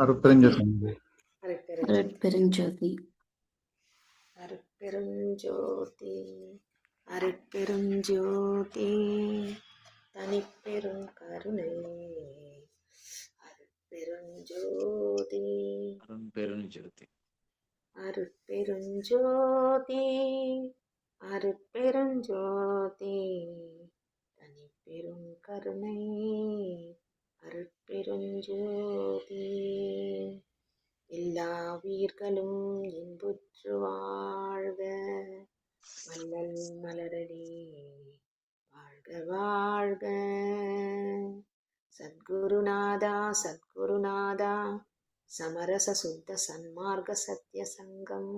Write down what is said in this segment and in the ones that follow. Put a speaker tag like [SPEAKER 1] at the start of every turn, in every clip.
[SPEAKER 1] அருட்பெருஞ்சோதி.
[SPEAKER 2] அருட்பெருஞ்சோதி.
[SPEAKER 3] அருட்பெருஞ்சோதி. அருட்பெருஞ்சோதி. தனிப்பெரும் கருணை. அருட்பெருஞ்சோதி.
[SPEAKER 4] அருட்பெருஞ்சோதி.
[SPEAKER 3] அருட்பெருஞ்சோதி. அருட்பெருஞ்சோதி. தனிப்பெரும் கருணை. அருட்பெருஞ்சோதி. எல்லா உயிர்களும் இன்புற்று வாழ்க. வள்ளல் மலரடி வாழ்க வாழ்க. சத்குருநாதா சத்குருநாதா சமரச சுத்த சன்மார்க்க சத்ய சங்கம்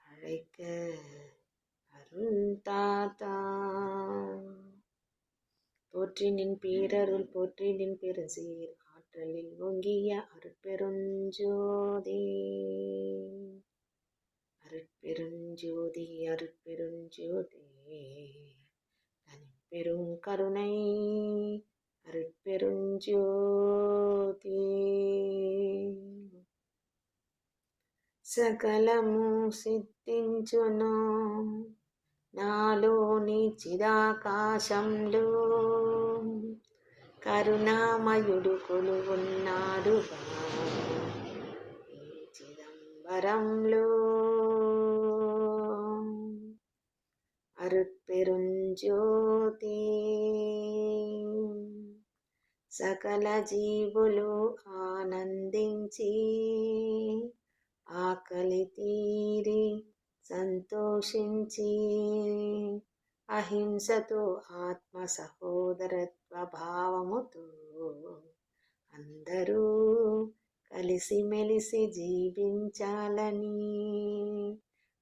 [SPEAKER 3] அழைக்க அருள் தாத்தா. போற்றி நின் பேரருள் போற்றி நின் பெருசீர் ஆற்றலில் ஓங்கிய அருட்பெருஞ்சோதி. அருட்பெருஞ்சோதி அருட்பெருஞ்சோதி. தனிப்பெரும் கருணை. అరుట్పెరుంజ్యోతి. సకలము సిద్ధించును నాలోని చిదాకాశంలో. కరుణామయుడు కొలువున్నాడుగా ఈ చిదంబరంలో. అరుట్పెరుంజ్యోతి. సకల జీవులు ఆనందించి ఆకలి తీరి సంతోషించి అహింసతో ఆత్మ సహోదరత్వ భావముతో అందరూ కలిసిమెలిసి జీవించాలని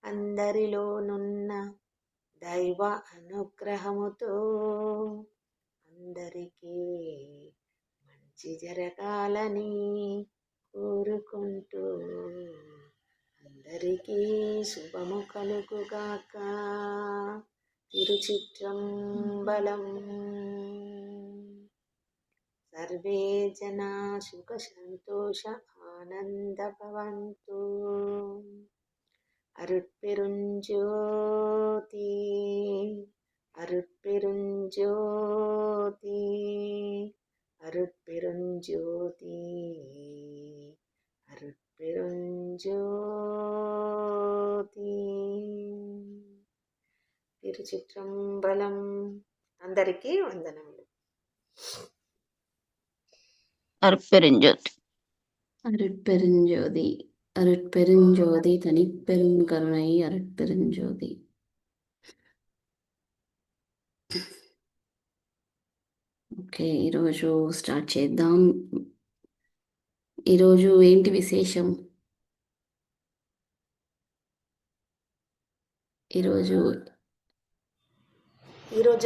[SPEAKER 3] అందరిలోనున్న దైవ అనుగ్రహముతో అందరికీ మంచి జరగాలని కోరుకుంటూ అందరికీ శుభము కలుగుగాక. తిరుచిట్రంబలం. సర్వే జనా సుఖ సంతోష ఆనంద భవంతు. అరుట్పెరుంజ్యోతి. అరుట్పెరుంజ్యోతి. అరుట్పెరుంజ్యోతి. అరుట్పెరుంజ్యోతి. తిరుచిట్రంబలం. అందరికీ వందనములు.
[SPEAKER 4] அருட்பெருஞ்சோதி.
[SPEAKER 2] அருட்பெருஞ்சோதி. அருட்பெருஞ்சோதி. தனிப்பெரும் கருணை. அருட்பெருஞ்சோதி. ఓకే, ఈరోజు స్టార్ట్ చేద్దాం. ఈరోజు ఏంటి విశేషం? ఈరోజు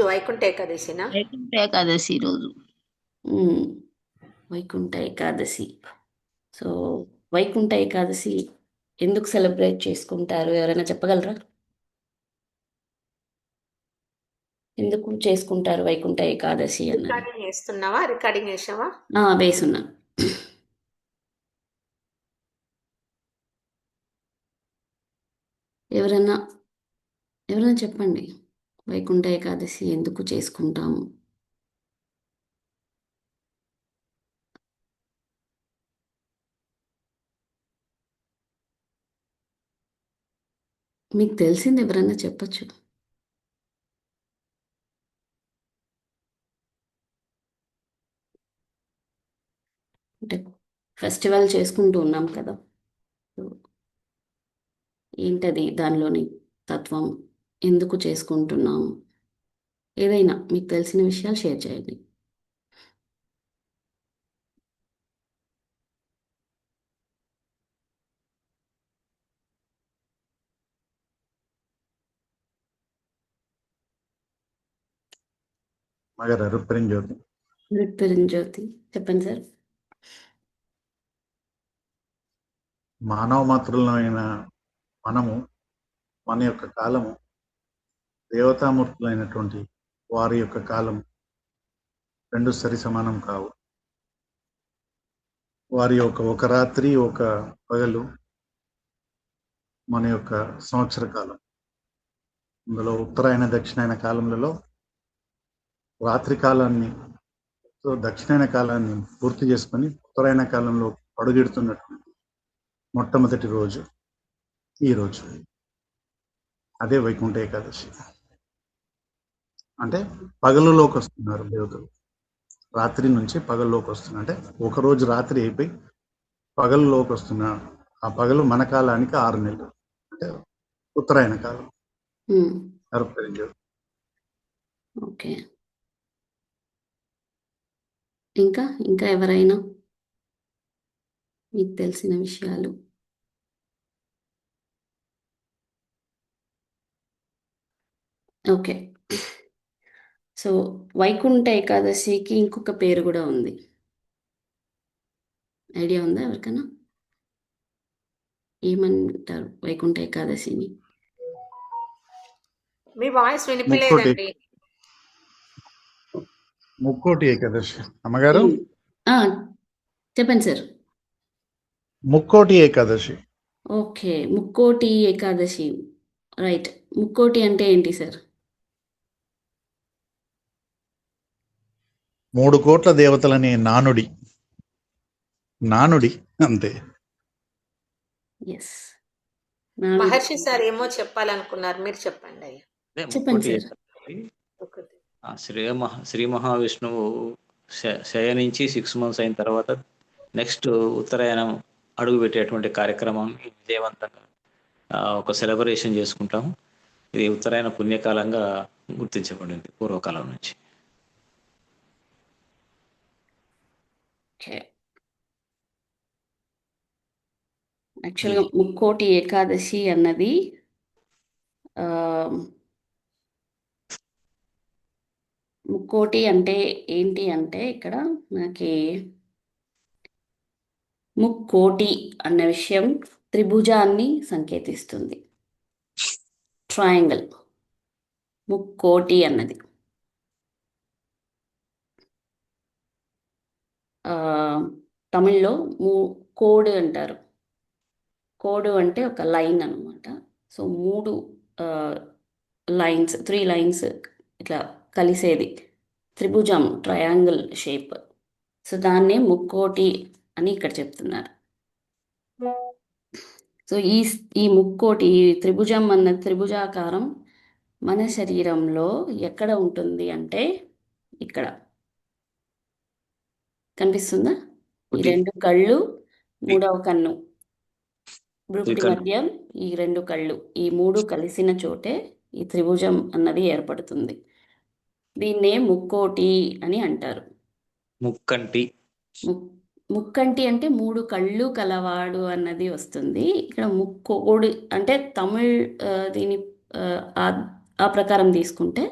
[SPEAKER 3] వైకుంఠ ఏకాదశినా?
[SPEAKER 4] వైకుంఠ ఏకాదశి ఈరోజు.
[SPEAKER 2] వైకుంఠ ఏకాదశి. సో వైకుంఠ ఏకాదశి ఎందుకు సెలబ్రేట్ చేసుకుంటారు? ఎవరైనా చెప్పగలరా? ఎందుకు చేసుకుంటారు వైకుంఠ ఏకాదశి అన్నది?
[SPEAKER 3] రికార్డింగ్ చేస్తున్నావా? రికార్డింగ్ చేసావా?
[SPEAKER 2] వేసున్నా. ఎవరైనా చెప్పండి, వైకుంఠ ఏకాదశి ఎందుకు చేసుకుంటాము? మీకు తెలిసింది ఎవరైనా చెప్పచ్చు. అంటే ఫెస్టివల్ చేసుకుంటూ ఉన్నాం కదా, ఏంటది దానిలోని తత్వం, ఎందుకు చేసుకుంటున్నాము? ఏదైనా మీకు తెలిసిన విషయాలు షేర్ చేయండి.
[SPEAKER 1] అరుట్పెరుంజ్యోతి.
[SPEAKER 2] అరుట్పెరుంజ్యోతి చెప్పండి సార్.
[SPEAKER 1] మానవ మాతృలైన మనము మన యొక్క కాలము దేవతామూర్తులైనటువంటి వారి యొక్క కాలం రెండు సరి సమానం కావు. వారి యొక్క ఒక రాత్రి ఒక పగలు మన యొక్క సంవత్సర కాలం. అందులో ఉత్తరాయణ దక్షిణాయన కాలములలో రాత్రి కాలాన్ని దక్షిణాయన కాలాన్ని పూర్తి చేసుకొని ఉత్తరాయణ కాలంలో అడుగెడుతున్నటువంటి మొట్టమొదటి రోజు ఈ రోజు. అదే వైకుంఠ ఏకాదశి. అంటే పగలులోకి వస్తున్నారు దేవతలు, రాత్రి నుంచి పగల్లోకి వస్తున్నారు. అంటే ఒక రోజు రాత్రి అయిపోయి పగలులోకి వస్తున్నారు. ఆ పగలు మన కాలానికి 6 నెలలు, అంటే ఉత్తరాయణ కాలం. అర్పరించదు.
[SPEAKER 2] ఓకే. ఇంకా ఎవరైనా మీకు తెలిసిన విషయాలు? ఓకే. సో వైకుంఠ ఏకాదశికి ఇంకొక పేరు కూడా ఉంది. ఐడియా ఉందా ఎవరికైనా? ఏమంటారు వైకుంఠ ఏకాదశిని?
[SPEAKER 3] మీ వాయిస్ వినిపించలేదండి.
[SPEAKER 1] ముక్కోటి ఏకాదశి. అమ్మగారు,
[SPEAKER 2] ఆ, చెప్పండి sir.
[SPEAKER 1] Mukkoti Ekadashi.
[SPEAKER 2] Okay, Mukkoti Ekadashi. Right. ముక్కోటి అంటే ఏంటి సార్?
[SPEAKER 1] 3 కోట్ల దేవతలనే నానుడి అంతే.
[SPEAKER 2] ఎస్.
[SPEAKER 3] మహర్షి సార్ ఏమో చెప్పాలనుకున్నారు, మీరు చెప్పండి అయ్యా.
[SPEAKER 2] చెప్పండి సార్.
[SPEAKER 3] ఒకటి.
[SPEAKER 4] శ్రీ మహావిష్ణువు శయనించి 6 months అయిన తర్వాత నెక్స్ట్ ఉత్తరాయణం అడుగు పెట్టేటువంటి కార్యక్రమాన్ని విజయవంతంగా ఒక సెలబ్రేషన్ చేసుకుంటాము. ఇది ఉత్తరాయణ పుణ్యకాలంగా గుర్తించబడింది పూర్వకాలం నుంచి.
[SPEAKER 2] ఓకే. యాక్చువల్గా ముక్కోటి ఏకాదశి అన్నది ముక్కోటి అంటే ఏంటి అంటే ఇక్కడ మనకి ముక్కోటి అన్న విషయం త్రిభుజాన్ని సంకేతిస్తుంది. ట్రయాంగిల్ ముక్కోటి అన్నది. తమిళ్లో కోడు అంటారు. కోడు అంటే ఒక లైన్ అనమాట. సో 3 లైన్స్, 3 లైన్స్ ఇట్లా కలిసేది త్రిభుజం, ట్రయాంగిల్ షేప్. సో దాన్నే ముక్కోటి అని ఇక్కడ చెప్తున్నారు. సో ఈ ముక్కోటి, ఈ త్రిభుజం అన్న త్రిభుజాకారం మన శరీరంలో ఎక్కడ ఉంటుంది అంటే ఇక్కడ కనిపిస్తుందా? ఈ 2 కళ్ళు, 3వ కన్ను, భ్రుకుటి మధ్య ఈ 2 కళ్ళు, ఈ 3 కలిసిన చోటే ఈ త్రిభుజం అన్నది ఏర్పడుతుంది. దీన్నే ముక్కోటి అని అంటారు. ముక్కంటి అంటే 3 కళ్ళు కలవాడు అన్నది వస్తుంది. ఇక్కడ ముక్కోడు అంటే తమిళ్ దీని ఆ ప్రకారం తీసుకుంటే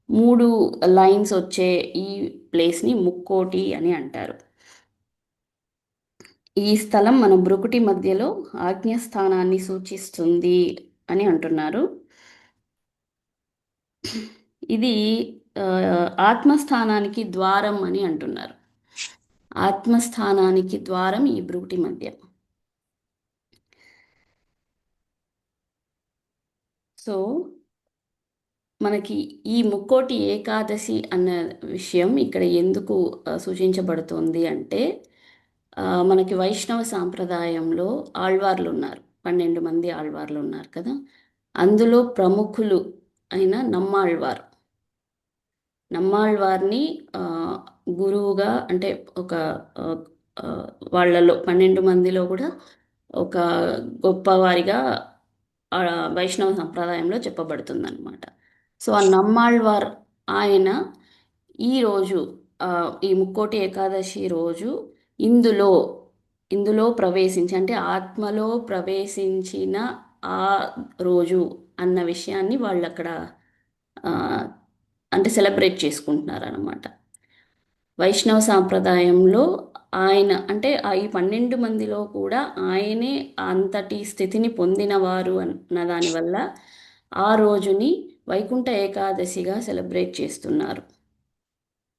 [SPEAKER 2] 3 లైన్స్ వచ్చే ఈ ప్లేస్ని ముక్కోటి అని అంటారు. ఈ స్థలం మన భ్రుకుటి మధ్యలో ఆజ్ఞాస్థానాన్ని సూచిస్తుంది అని అంటున్నారు. ఇది ఆత్మస్థానానికి ద్వారం అని అంటున్నారు. ఆత్మస్థానానికి ద్వారం ఈ భ్రుకుటి మధ్య. సో మనకి ఈ ముక్కోటి ఏకాదశి అన్న విషయం ఇక్కడ ఎందుకు సూచించబడుతుంది అంటే మనకి వైష్ణవ సాంప్రదాయంలో ఆళ్వార్లు ఉన్నారు, 12 మంది ఆళ్వార్లు ఉన్నారు కదా. అందులో ప్రముఖులు అయిన నమ్మాళ్వార్ని గురువుగా, అంటే ఒక వాళ్ళలో 12 మందిలో కూడా ఒక గొప్పవారిగా వైష్ణవ సంప్రదాయంలో చెప్పబడుతుందన్నమాట. సో ఆ నమ్మాళ్వార్ ఆయన ఈరోజు ఈ ముక్కోటి ఏకాదశి రోజు ఇందులో ప్రవేశించి, అంటే ఆత్మలో ప్రవేశించిన ఆ రోజు అన్న విషయాన్ని వాళ్ళు అక్కడ అంటే సెలబ్రేట్ చేసుకుంటున్నారు అన్నమాట. వైష్ణవ సాంప్రదాయంలో ఆయన అంటే ఈ 12 మందిలో కూడా ఆయనే అంతటి స్థితిని పొందినవారు అన్న దానివల్ల ఆ రోజుని వైకుంఠ ఏకాదశిగా సెలబ్రేట్ చేస్తున్నారు.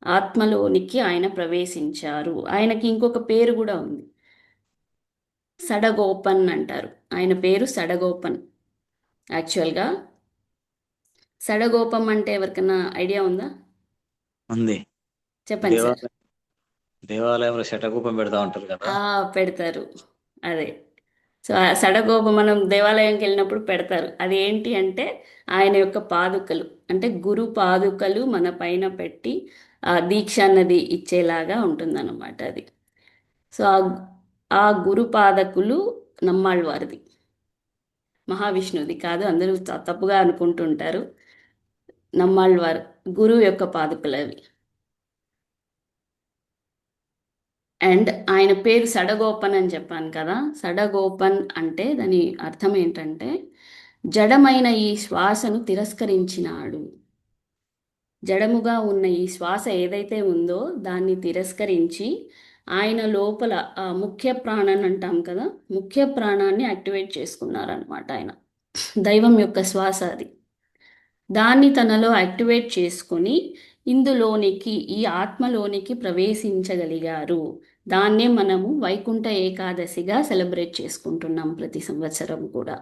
[SPEAKER 2] ఆత్మలోనికి ఆయన ప్రవేశించారు. ఆయనకి ఇంకొక పేరు కూడా ఉంది, సడగోపన్ అంటారు. ఆయన పేరు సడగోపన్. యాక్చువల్గా సడగోపం అంటే ఎవరికైనా ఐడియా ఉందా?
[SPEAKER 4] ఉంది.
[SPEAKER 2] చెప్పండి సార్.
[SPEAKER 4] దేవాలయంలో శటకూపం పెడతా ఉంటారు కదా.
[SPEAKER 2] పెడతారు. అదే. సో ఆ సడగోపం మనం దేవాలయంకి వెళ్ళినప్పుడు పెడతారు. అది ఏంటి అంటే ఆయన యొక్క పాదుకలు, అంటే గురు పాదుకలు మన పైన పెట్టి ఆ దీక్ష అన్నది ఇచ్చేలాగా ఉంటుందన్నమాట అది. సో ఆ గురు పాదకులు నమ్మాళ్ళవారిది, మహావిష్ణువుది కాదు. అందరూ తప్పుగా అనుకుంటుంటారు. నమ్మాళ్ళవారు గురువు యొక్క పాదుకలు అవి. అండ్ ఆయన పేరు సడగోపన్ అని చెప్పాను కదా. సడగోపన్ అంటే దాని అర్థం ఏంటంటే జడమైన ఈ శ్వాసను తిరస్కరించినాడు. జడముగా ఉన్న ఈ శ్వాస ఏదైతే ఉందో దాన్ని తిరస్కరించి ఆయన లోపల ఆ ముఖ్య ప్రాణాన్ని అంటాం కదా, ముఖ్య ప్రాణాన్ని యాక్టివేట్ చేసుకున్నారనమాట ఆయన. దైవం యొక్క శ్వాస అది. దాన్ని తనలో యాక్టివేట్ చేసుకొని ఇందులోనికి, ఈ ఆత్మలోనికి ప్రవేశించగలిగారు. దాన్నే మనము వైకుంఠ ఏకాదశిగా సెలబ్రేట్ చేసుకుంటున్నాం ప్రతి సంవత్సరం కూడా.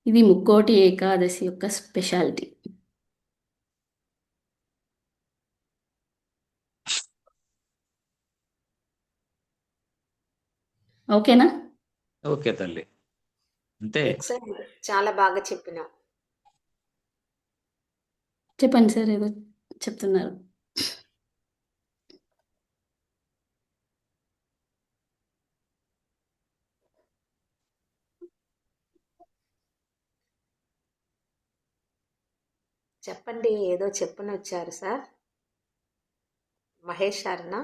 [SPEAKER 2] ఇది ముక్కోటి ఏకాదశి యొక్క స్పెషాలిటీ. ఓకేనా?
[SPEAKER 4] ఓకే తల్లి, అంతే.
[SPEAKER 3] ఎక్సలెంట్, చాలా బాగా చెప్పినావు.
[SPEAKER 2] చెప్పండి సార్, ఏదో చెప్తున్నారు.
[SPEAKER 3] చెప్పండి, ఏదో చెప్పని వచ్చారు సార్. మహేష్ సార్నా?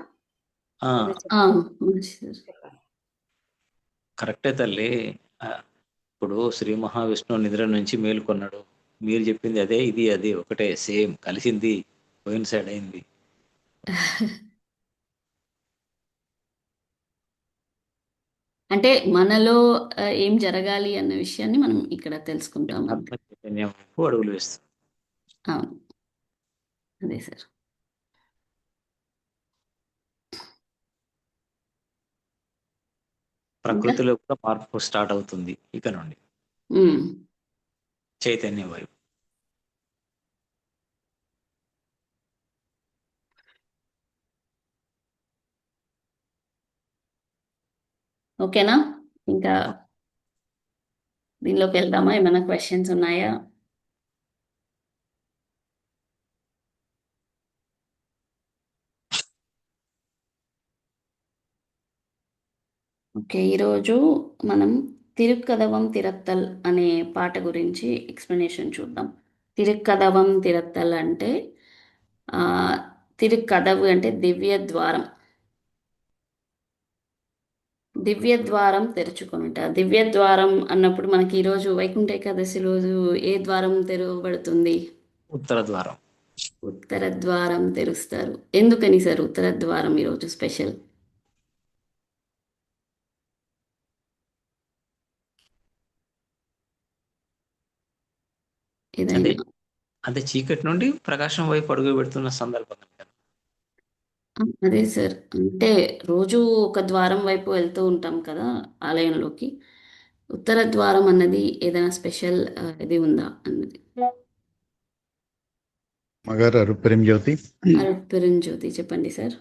[SPEAKER 4] ఆ,
[SPEAKER 3] ఏదో చెప్పండి.
[SPEAKER 2] మంచి సార్.
[SPEAKER 3] చెప్పండి.
[SPEAKER 4] కరెక్టే తల్లి. ఇప్పుడు శ్రీ మహావిష్ణువు నిద్ర నుంచి మేలుకొన్నాడు. మీరు చెప్పింది అదే, ఇది అదే ఒకటే, సేమ్ కలిసింది, కోయిన్సైడ్ అయింది.
[SPEAKER 2] అంటే మనలో ఏం జరగాలి అన్న విషయాన్ని మనం ఇక్కడ తెలుసుకుంటాం అంతే.
[SPEAKER 4] ఆత్మ చైతన్యం వైపు అడుగులు వేస్తుంది.
[SPEAKER 2] అవును, అదే సార్.
[SPEAKER 4] ప్రకృతిలో కూడా మార్పు స్టార్ట్ అవుతుంది ఇక నుండి,
[SPEAKER 2] ఉమ్.
[SPEAKER 4] చైతన్యం వైపు.
[SPEAKER 2] ఓకేనా? ఇంకా దీనిలోకి వెళ్దామా? ఏమైనా క్వశ్చన్స్ ఉన్నాయా? ఓకే, ఈరోజు మనం తిరుక్కదవం తిరత్తల్ అనే పాట గురించి ఎక్స్ప్లెనేషన్ చూద్దాం. తిరుక్కదవం తిరత్తల్ అంటే తిరుక్కదవు అంటే దివ్య ద్వారం. దివ్య ద్వారం తెరుచుకొనుట. దివ్య ద్వారం అన్నప్పుడు మనకి ఈరోజు వైకుంఠ ఏకాదశి రోజు ఏ ద్వారం తెరవబడుతుంది?
[SPEAKER 4] ఉత్తర ద్వారం.
[SPEAKER 2] ఉత్తర ద్వారం తెరుస్తారు. ఎందుకని సార్ ఉత్తర ద్వారం ఈరోజు స్పెషల్?
[SPEAKER 4] అదే
[SPEAKER 2] ఏదైనా
[SPEAKER 4] అదే చీకటి నుండి ప్రకాశం వైపు అడుగు పెడుతున్న సందర్భం కదా.
[SPEAKER 2] అదే సార్, అంటే రోజు ఒక ద్వారం వైపు వెళ్తూ ఉంటాం కదా ఆలయంలోకి. ఉత్తర ద్వారం అన్నది ఏదైనా స్పెషల్ ఇది ఉందా అన్నది.
[SPEAKER 1] మగారు అరుపెరింజ్యోతి.
[SPEAKER 2] అరుపెరుంజ్యోతి చెప్పండి సార్.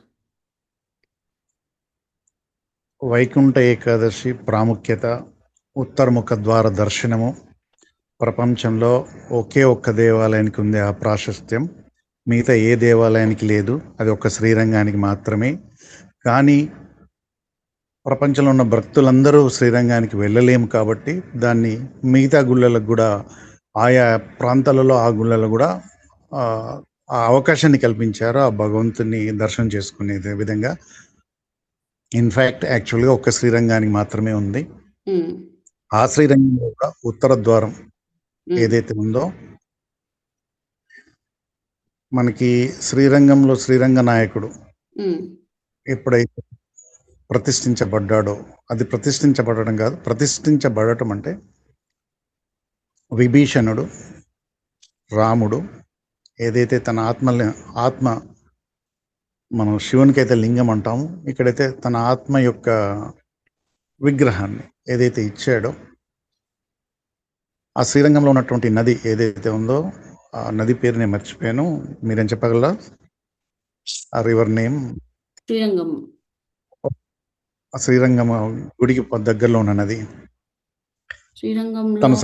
[SPEAKER 1] వైకుంఠ ఏకాదశి ప్రాముఖ్యత, ఉత్తరముఖ ద్వార దర్శనము. ప్రపంచంలో ఒకే ఒక్క దేవాలయానికి ఉంది ఆ ప్రాశస్త్యం. మిగతా ఏ దేవాలయానికి లేదు, అది ఒక్క శ్రీరంగానికి మాత్రమే. కానీ ప్రపంచంలో ఉన్న భక్తులందరూ శ్రీరంగానికి వెళ్ళలేము కాబట్టి దాన్ని మిగతా గుళ్ళలకు కూడా, ఆయా ప్రాంతాలలో ఆ గుళ్ళలో కూడా ఆ అవకాశాన్ని కల్పించారు ఆ భగవంతుని దర్శనం చేసుకునే విధంగా. ఇన్ఫ్యాక్ట్ యాక్చువల్గా ఒక్క శ్రీరంగానికి మాత్రమే ఉంది. ఆ శ్రీరంగంలో కూడా ఉత్తర ద్వారం ఏదైతే ఉందో, మనకి శ్రీరంగంలో శ్రీరంగ నాయకుడు ఎప్పుడైతే ప్రతిష్ఠించబడ్డాడో, అది ప్రతిష్ఠించబడడం కాదు, ప్రతిష్ఠించబడటం అంటే విభీషణుడు, రాముడు, ఏదైతే తన ఆత్మ మనం శివునికి అయితే లింగం అంటాము, ఇక్కడైతే తన ఆత్మ యొక్క విగ్రహాన్ని ఏదైతే ఇచ్చాడో, ఆ శ్రీరంగంలో ఉన్నటువంటి నది ఏదైతే ఉందో ఆ నది పేరు నేను మర్చిపోయాను, మీరేం చెప్పగలరా? ఆ రివర్ నేమ్.
[SPEAKER 2] శ్రీరంగం.
[SPEAKER 1] ఆ శ్రీరంగం గుడికి దగ్గరలో ఉన్న నది.
[SPEAKER 2] శ్రీరంగంలో
[SPEAKER 1] తన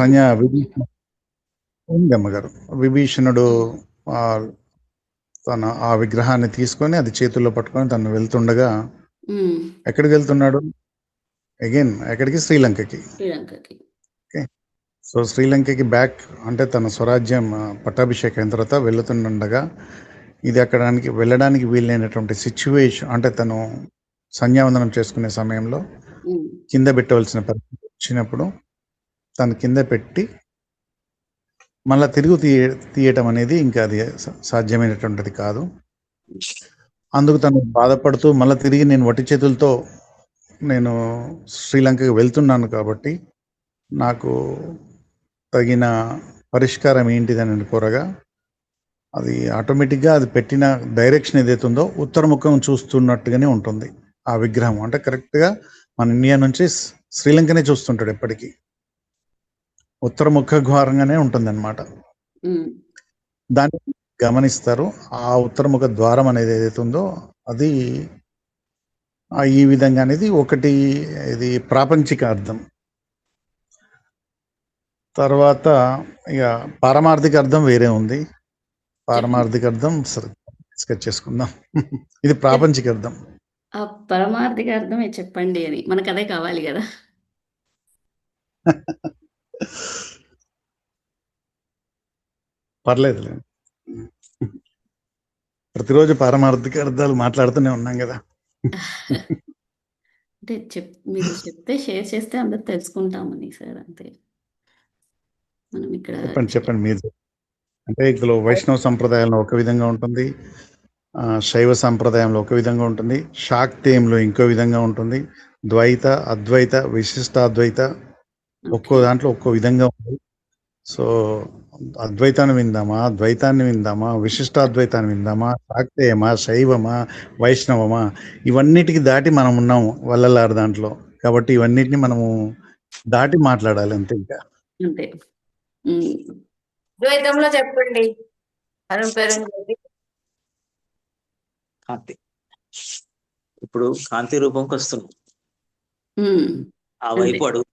[SPEAKER 1] ఉంది అమ్మగారు. విభీషణుడు ఆ తన ఆ విగ్రహాన్ని తీసుకొని అది చేతుల్లో పట్టుకొని తను వెళ్తుండగా
[SPEAKER 2] ఉమ్,
[SPEAKER 1] ఎక్కడికి వెళ్తున్నాడు? అగైన్ ఎక్కడికి? శ్రీలంకకి.
[SPEAKER 2] శ్రీలంకకి.
[SPEAKER 1] ఓకే. సో శ్రీలంకకి బ్యాక్ అంటే తన స్వరాజ్యం పట్టాభిషేకం అయిన తర్వాత వెళుతుండగా ఇది వెళ్ళడానికి వీలైనటువంటి సిచ్యువేషన్ అంటే తను సంధ్యావందనం చేసుకునే సమయంలో
[SPEAKER 2] ఉమ్,
[SPEAKER 1] కింద పెట్టవలసిన పరిస్థితి వచ్చినప్పుడు తను కింద పెట్టి మళ్ళా తిరుగు తీయటం అనేది ఇంకా అది సాధ్యమైనటువంటిది కాదు. అందుకు తను బాధపడుతూ మళ్ళీ తిరిగి నేను వట్టి చేతులతో నేను శ్రీలంకకి వెళ్తున్నాను కాబట్టి నాకు తగిన పరిష్కారం ఏంటిదని కోరగా అది ఆటోమేటిక్గా అది పెట్టిన డైరెక్షన్ ఏదైతే ఉందో ఉత్తరముఖం చూస్తున్నట్టుగానే ఉంటుంది ఆ విగ్రహం. అంటే కరెక్ట్గా మన ఇండియా నుంచి శ్రీలంకనే చూస్తుంటాడు ఎప్పటికీ, ఉత్తరముఖ ద్వారంగానే ఉంటుంది అనమాట.
[SPEAKER 2] ఉమ్,
[SPEAKER 1] దాన్ని గమనిస్తారు. ఆ ఉత్తరముఖ ద్వారం అనేది ఏదైతే ఉందో అది ఈ విధంగా అనేది ఒకటి, ఇది ప్రాపంచిక అర్థం. తర్వాత ఇక పారమార్థిక అర్థం వేరే ఉంది. పారమార్థిక అర్థం డిస్కస్ చేసుకుందాం. ఇది ప్రాపంచిక అర్థం.
[SPEAKER 2] ఆ పరమార్థిక అర్థమే చెప్పండి అని, మనకు అదే కావాలి కదా.
[SPEAKER 1] పర్లేదు, ప్రతిరోజు పారమార్థిక అర్థాలు మాట్లాడుతూనే ఉన్నాం కదా.
[SPEAKER 2] అంటే మీరు చెప్తే షేర్ చేస్తే అందరు తెలుసుకుంటామని సార్, అంతే. మనం ఇక్కడ
[SPEAKER 1] చెప్పండి మీరు. అంటే ఇందులో వైష్ణవ సంప్రదాయంలో ఒక విధంగా ఉంటుంది, శైవ సంప్రదాయంలో ఒక విధంగా ఉంటుంది, శాక్తేయంలో ఇంకో విధంగా ఉంటుంది, ద్వైత, అద్వైత, విశిష్టాద్వైత ఒక్కో దాంట్లో ఒక్కో విధంగా ఉంది. సో అద్వైతాన్ని విందామా, ద్వైతాన్ని విందామా, విశిష్టాద్వైతాన్ని విందామా, శాక్తేయమా, శైవమా, వైష్ణవమా, ఇవన్నిటికి దాటి మనం ఉన్నాము వల్లలారు దాంట్లో. కాబట్టి ఇవన్నిటిని మనము దాటి మాట్లాడాలి అంతే. ఇంకా
[SPEAKER 2] అంతే.
[SPEAKER 3] ద్వైతంలో చెప్పండి. అరుణ్ పేరు ఏంటి?
[SPEAKER 4] కాంతి. ఇప్పుడు కాంతి రూపంకి వస్తున్నాం, ఆ
[SPEAKER 2] అంతే.
[SPEAKER 4] వైపు అడుగు.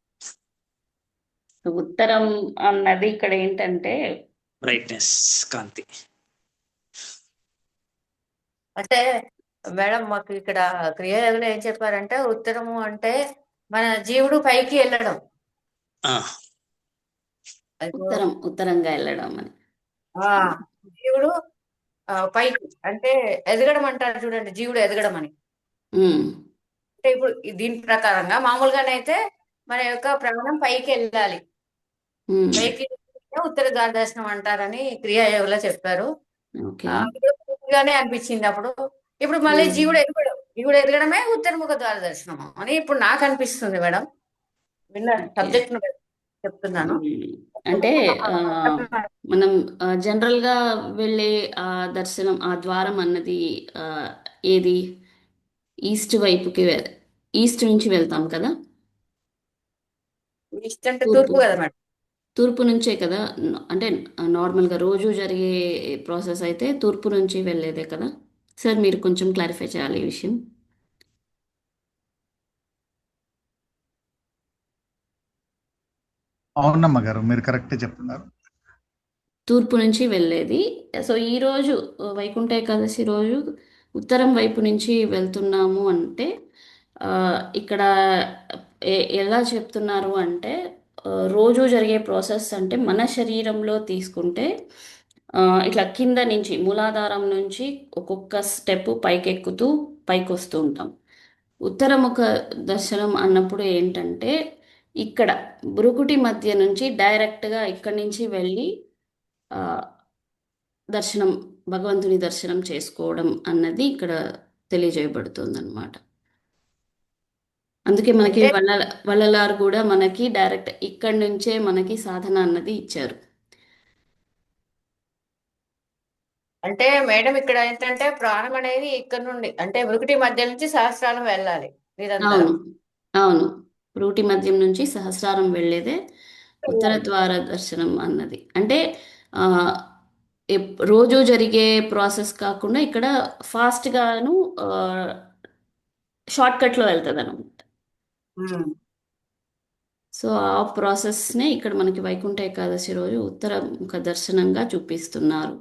[SPEAKER 2] ఉత్తరం అన్నది ఇక్కడ ఏంటంటే
[SPEAKER 4] బ్రైట్నెస్, కాంతి.
[SPEAKER 3] అంటే మేడం మాకు ఇక్కడ క్రియాయోగంలో ఏం చెప్పారంటే ఉత్తరము అంటే మన జీవుడు పైకి వెళ్ళడం,
[SPEAKER 4] ఆ,
[SPEAKER 2] ఉత్తరంగా వెళ్ళడం అని.
[SPEAKER 3] జీవుడు పైకి అంటే ఎదగడం అంటారు చూడండి, జీవుడు ఎదగడం అని. అంటే ఇప్పుడు దీని ప్రకారంగా మామూలుగానైతే మన యొక్క ప్రాణం పైకి వెళ్ళాలి, పైకి ఉత్తర ద్వారదర్శనం అంటారని క్రియాయోగంలో చెప్పారు.
[SPEAKER 2] ఓకే.
[SPEAKER 3] గానే అనిపించింది అప్పుడు. ఇప్పుడు మళ్ళీ జీవుడు ఎదగడమే ఉత్తరముఖ ద్వారదర్శనం అని ఇప్పుడు నాకు అనిపిస్తుంది మేడం. విన్న సబ్జెక్ట్ చెప్తున్నాను.
[SPEAKER 2] అంటే మనం జనరల్ గా వెళ్ళే ఆ దర్శనం, ఆ ద్వారం అన్నది ఏది? ఈస్ట్ వైపుకి ఈస్ట్ నుంచి వెళ్తాం కదా.
[SPEAKER 3] ఈస్ట్ అంటే తూర్పు కదా మేడం.
[SPEAKER 2] తూర్పు నుంచే కదా. అంటే నార్మల్గా రోజు జరిగే ప్రాసెస్ అయితే తూర్పు నుంచి వెళ్ళేదే కదా సార్. మీరు కొంచెం క్లారిఫై చేయాలి ఈ విషయం.
[SPEAKER 1] అవునమ్మ గారు, మీరు కరెక్టే చెప్తున్నారు.
[SPEAKER 2] తూర్పు నుంచి వెళ్ళేది. సో ఈరోజు వైకుంఠ ఏకాదశి రోజు ఉత్తరం వైపు నుంచి వెళ్తున్నాము అంటే ఇక్కడ ఎలా చెప్తున్నారు అంటే రోజు జరిగే ప్రాసెస్ అంటే మన శరీరంలో తీసుకుంటే ఇట్లా కింద నుంచి మూలాధారం నుంచి ఒక్కొక్క స్టెప్ పైకెక్కుతూ పైకి వస్తూ ఉంటాం. ఉత్తరముఖ దర్శనం అన్నప్పుడు ఏంటంటే ఇక్కడ బురుకుటి మధ్య నుంచి డైరెక్ట్గా ఇక్కడి నుంచి వెళ్ళి దర్శనం, భగవంతుని దర్శనం చేసుకోవడం అన్నది ఇక్కడ తెలియజేయబడుతుంది అనమాట. అందుకే మనకి వల్లలారు కూడా మనకి డైరెక్ట్ ఇక్కడి నుంచే మనకి సాధన అన్నది ఇచ్చారు.
[SPEAKER 3] అంటే మేడం ఇక్కడ ఏంటంటే ప్రాణం అనేది ఇక్కడ నుండి అంటే మృకుటి మధ్య నుంచి సహస్రారం వెళ్ళాలి నిరంతరం.
[SPEAKER 2] అవును అవును రూటి మధ్యం నుంచి సహస్రారం వెళ్ళేదే ఉత్తర ద్వార దర్శనం అన్నది. అంటే ఆ, రోజు జరిగే ప్రాసెస్ కాకుండా ఇక్కడ ఫాస్ట్గాను షార్ట్ కట్లో వెళ్తుంది అనమాట.
[SPEAKER 3] ఉమ్.
[SPEAKER 2] సో ఆ ప్రాసెస్నే ఇక్కడ మనకి వైకుంఠ ఏకాదశి రోజు ఉత్తర ముఖ దర్శనంగా చూపిస్తున్నారు.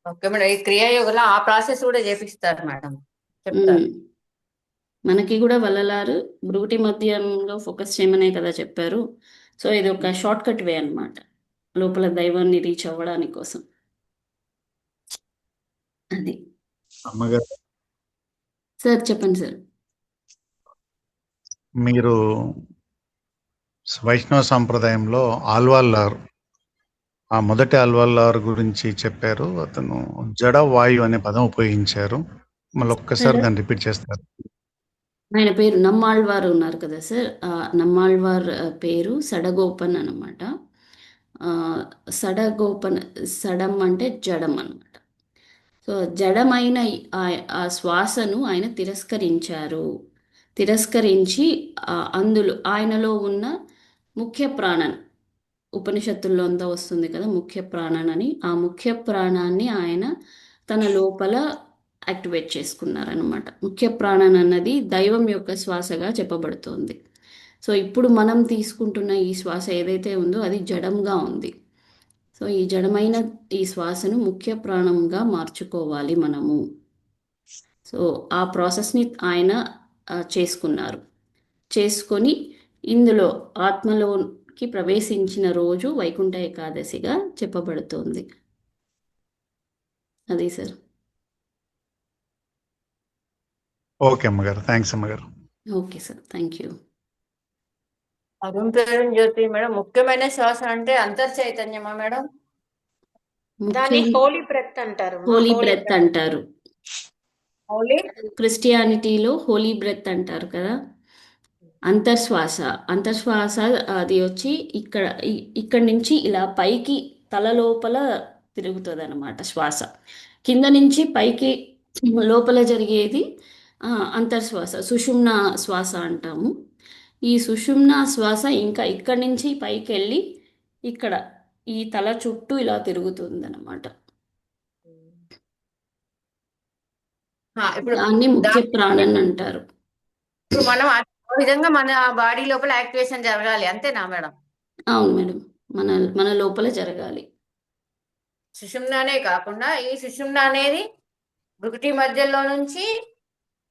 [SPEAKER 3] ఓకే మేడం, ఈ క్రియాయోగంలో ఆ ప్రాసెస్ కూడా చేపిస్తారు మేడం, చెప్తారు.
[SPEAKER 2] ఉమ్. మనకి కూడా వల్లలారు బ్రూటి మధ్యంలో ఫోకస్ చేయమనే కదా చెప్పారు. సో ఇది ఒక షార్ట్ కట్ వే అన్నమాట లోపల దైవాన్ని రీచ్ అవ్వడానికి కోసం. అది
[SPEAKER 1] అమ్మగారు,
[SPEAKER 2] సార్ చెప్పండి సార్.
[SPEAKER 1] మీరు వైష్ణవ సంప్రదాయంలో ఆల్వాల్లార్, ఆ మొదటి ఆల్వాల్లార్ గురించి చెప్పారు. అతను జడ వాయు అనే పదం ఉపయోగించారు. మళ్ళీ ఒక్కసారి దాన్ని రిపీట్ చేస్తారు.
[SPEAKER 2] ఆయన పేరు నమ్మాళ్వారు ఉన్నారు కదా సార్, నమ్మాళ్వార్ పేరు సడగోపన్ అనమాట. సడగోపన్, సడం అంటే జడం అనమాట. సో జడమైన ఆ శ్వాసను ఆయన తిరస్కరించారు. తిరస్కరించి అందులో ఆయనలో ఉన్న ముఖ్య ప్రాణన్, ఉపనిషత్తుల్లో అంతా వస్తుంది కదా ముఖ్య ప్రాణన్ అని, ఆ ముఖ్య ప్రాణాన్ని ఆయన తన లోపల యాక్టివేట్ చేసుకున్నారనమాట. ముఖ్య ప్రాణన్ అన్నది దైవం యొక్క శ్వాసగా చెప్పబడుతోంది. సో ఇప్పుడు మనం తీసుకుంటున్న ఈ శ్వాస ఏదైతే ఉందో అది జడంగా ఉంది. సో ఈ జడమైన ఈ శ్వాసను ముఖ్య ప్రాణంగా మార్చుకోవాలి మనము. సో ఆ ప్రాసెస్ని ఆయన చేసుకున్నారు. చేసుకొని ఇందులో ఆత్మలోకి ప్రవేశించిన రోజు వైకుంఠ ఏకాదశిగా చెప్పబడుతోంది. అది సార్.
[SPEAKER 1] ఓకే అమ్మగారు, థ్యాంక్స్ అమ్మగారు.
[SPEAKER 2] Okay sir, thank you.
[SPEAKER 3] Arun పేరు జ్యోతి మేడం, ముఖ్యమైన శ్వాస అంటే అంతర్ చైతన్యమా మేడం?
[SPEAKER 5] దాన్ని హోలీ బ్రెత్ అంటారు.
[SPEAKER 2] హోలీ బ్రెత్ అంటారు.
[SPEAKER 3] హోలీ
[SPEAKER 2] క్రిస్టియానిటీలో హోలీ బ్రెత్ అంటారు కదా. అంతర్శ్వాస, అంతర్శ్వాస అది వచ్చి ఇక్కడి నుంచి ఇలా పైకి తల లోపల తిరుగుతుంది అనమాట శ్వాస. కింద నుంచి పైకి లోపల జరిగేది అంతర్శ్వాస, సుషుమ్న శ్వాస అంటాము. ఈ సుషుమ్న శ్వాస ఇంకా ఇక్కడి నుంచి పైకి వెళ్ళి ఇక్కడ ఈ తల చుట్టూ ఇలా తిరుగుతుంది అనమాట.
[SPEAKER 3] ఇప్పుడు
[SPEAKER 2] దాన్ని ముఖ్య ప్రాణన్ అంటారు.
[SPEAKER 3] ఇప్పుడు మనం ఆ విధంగా మన బాడీ లోపల యాక్టివేషన్ జరగాలి, అంతేనా మేడం?
[SPEAKER 2] అవును మేడం, మన లోపల జరగాలి.
[SPEAKER 3] సుషుమ్నానే కాకుండా ఈ సుషుమ్న అనేది మృకుటి మధ్యలో నుంచి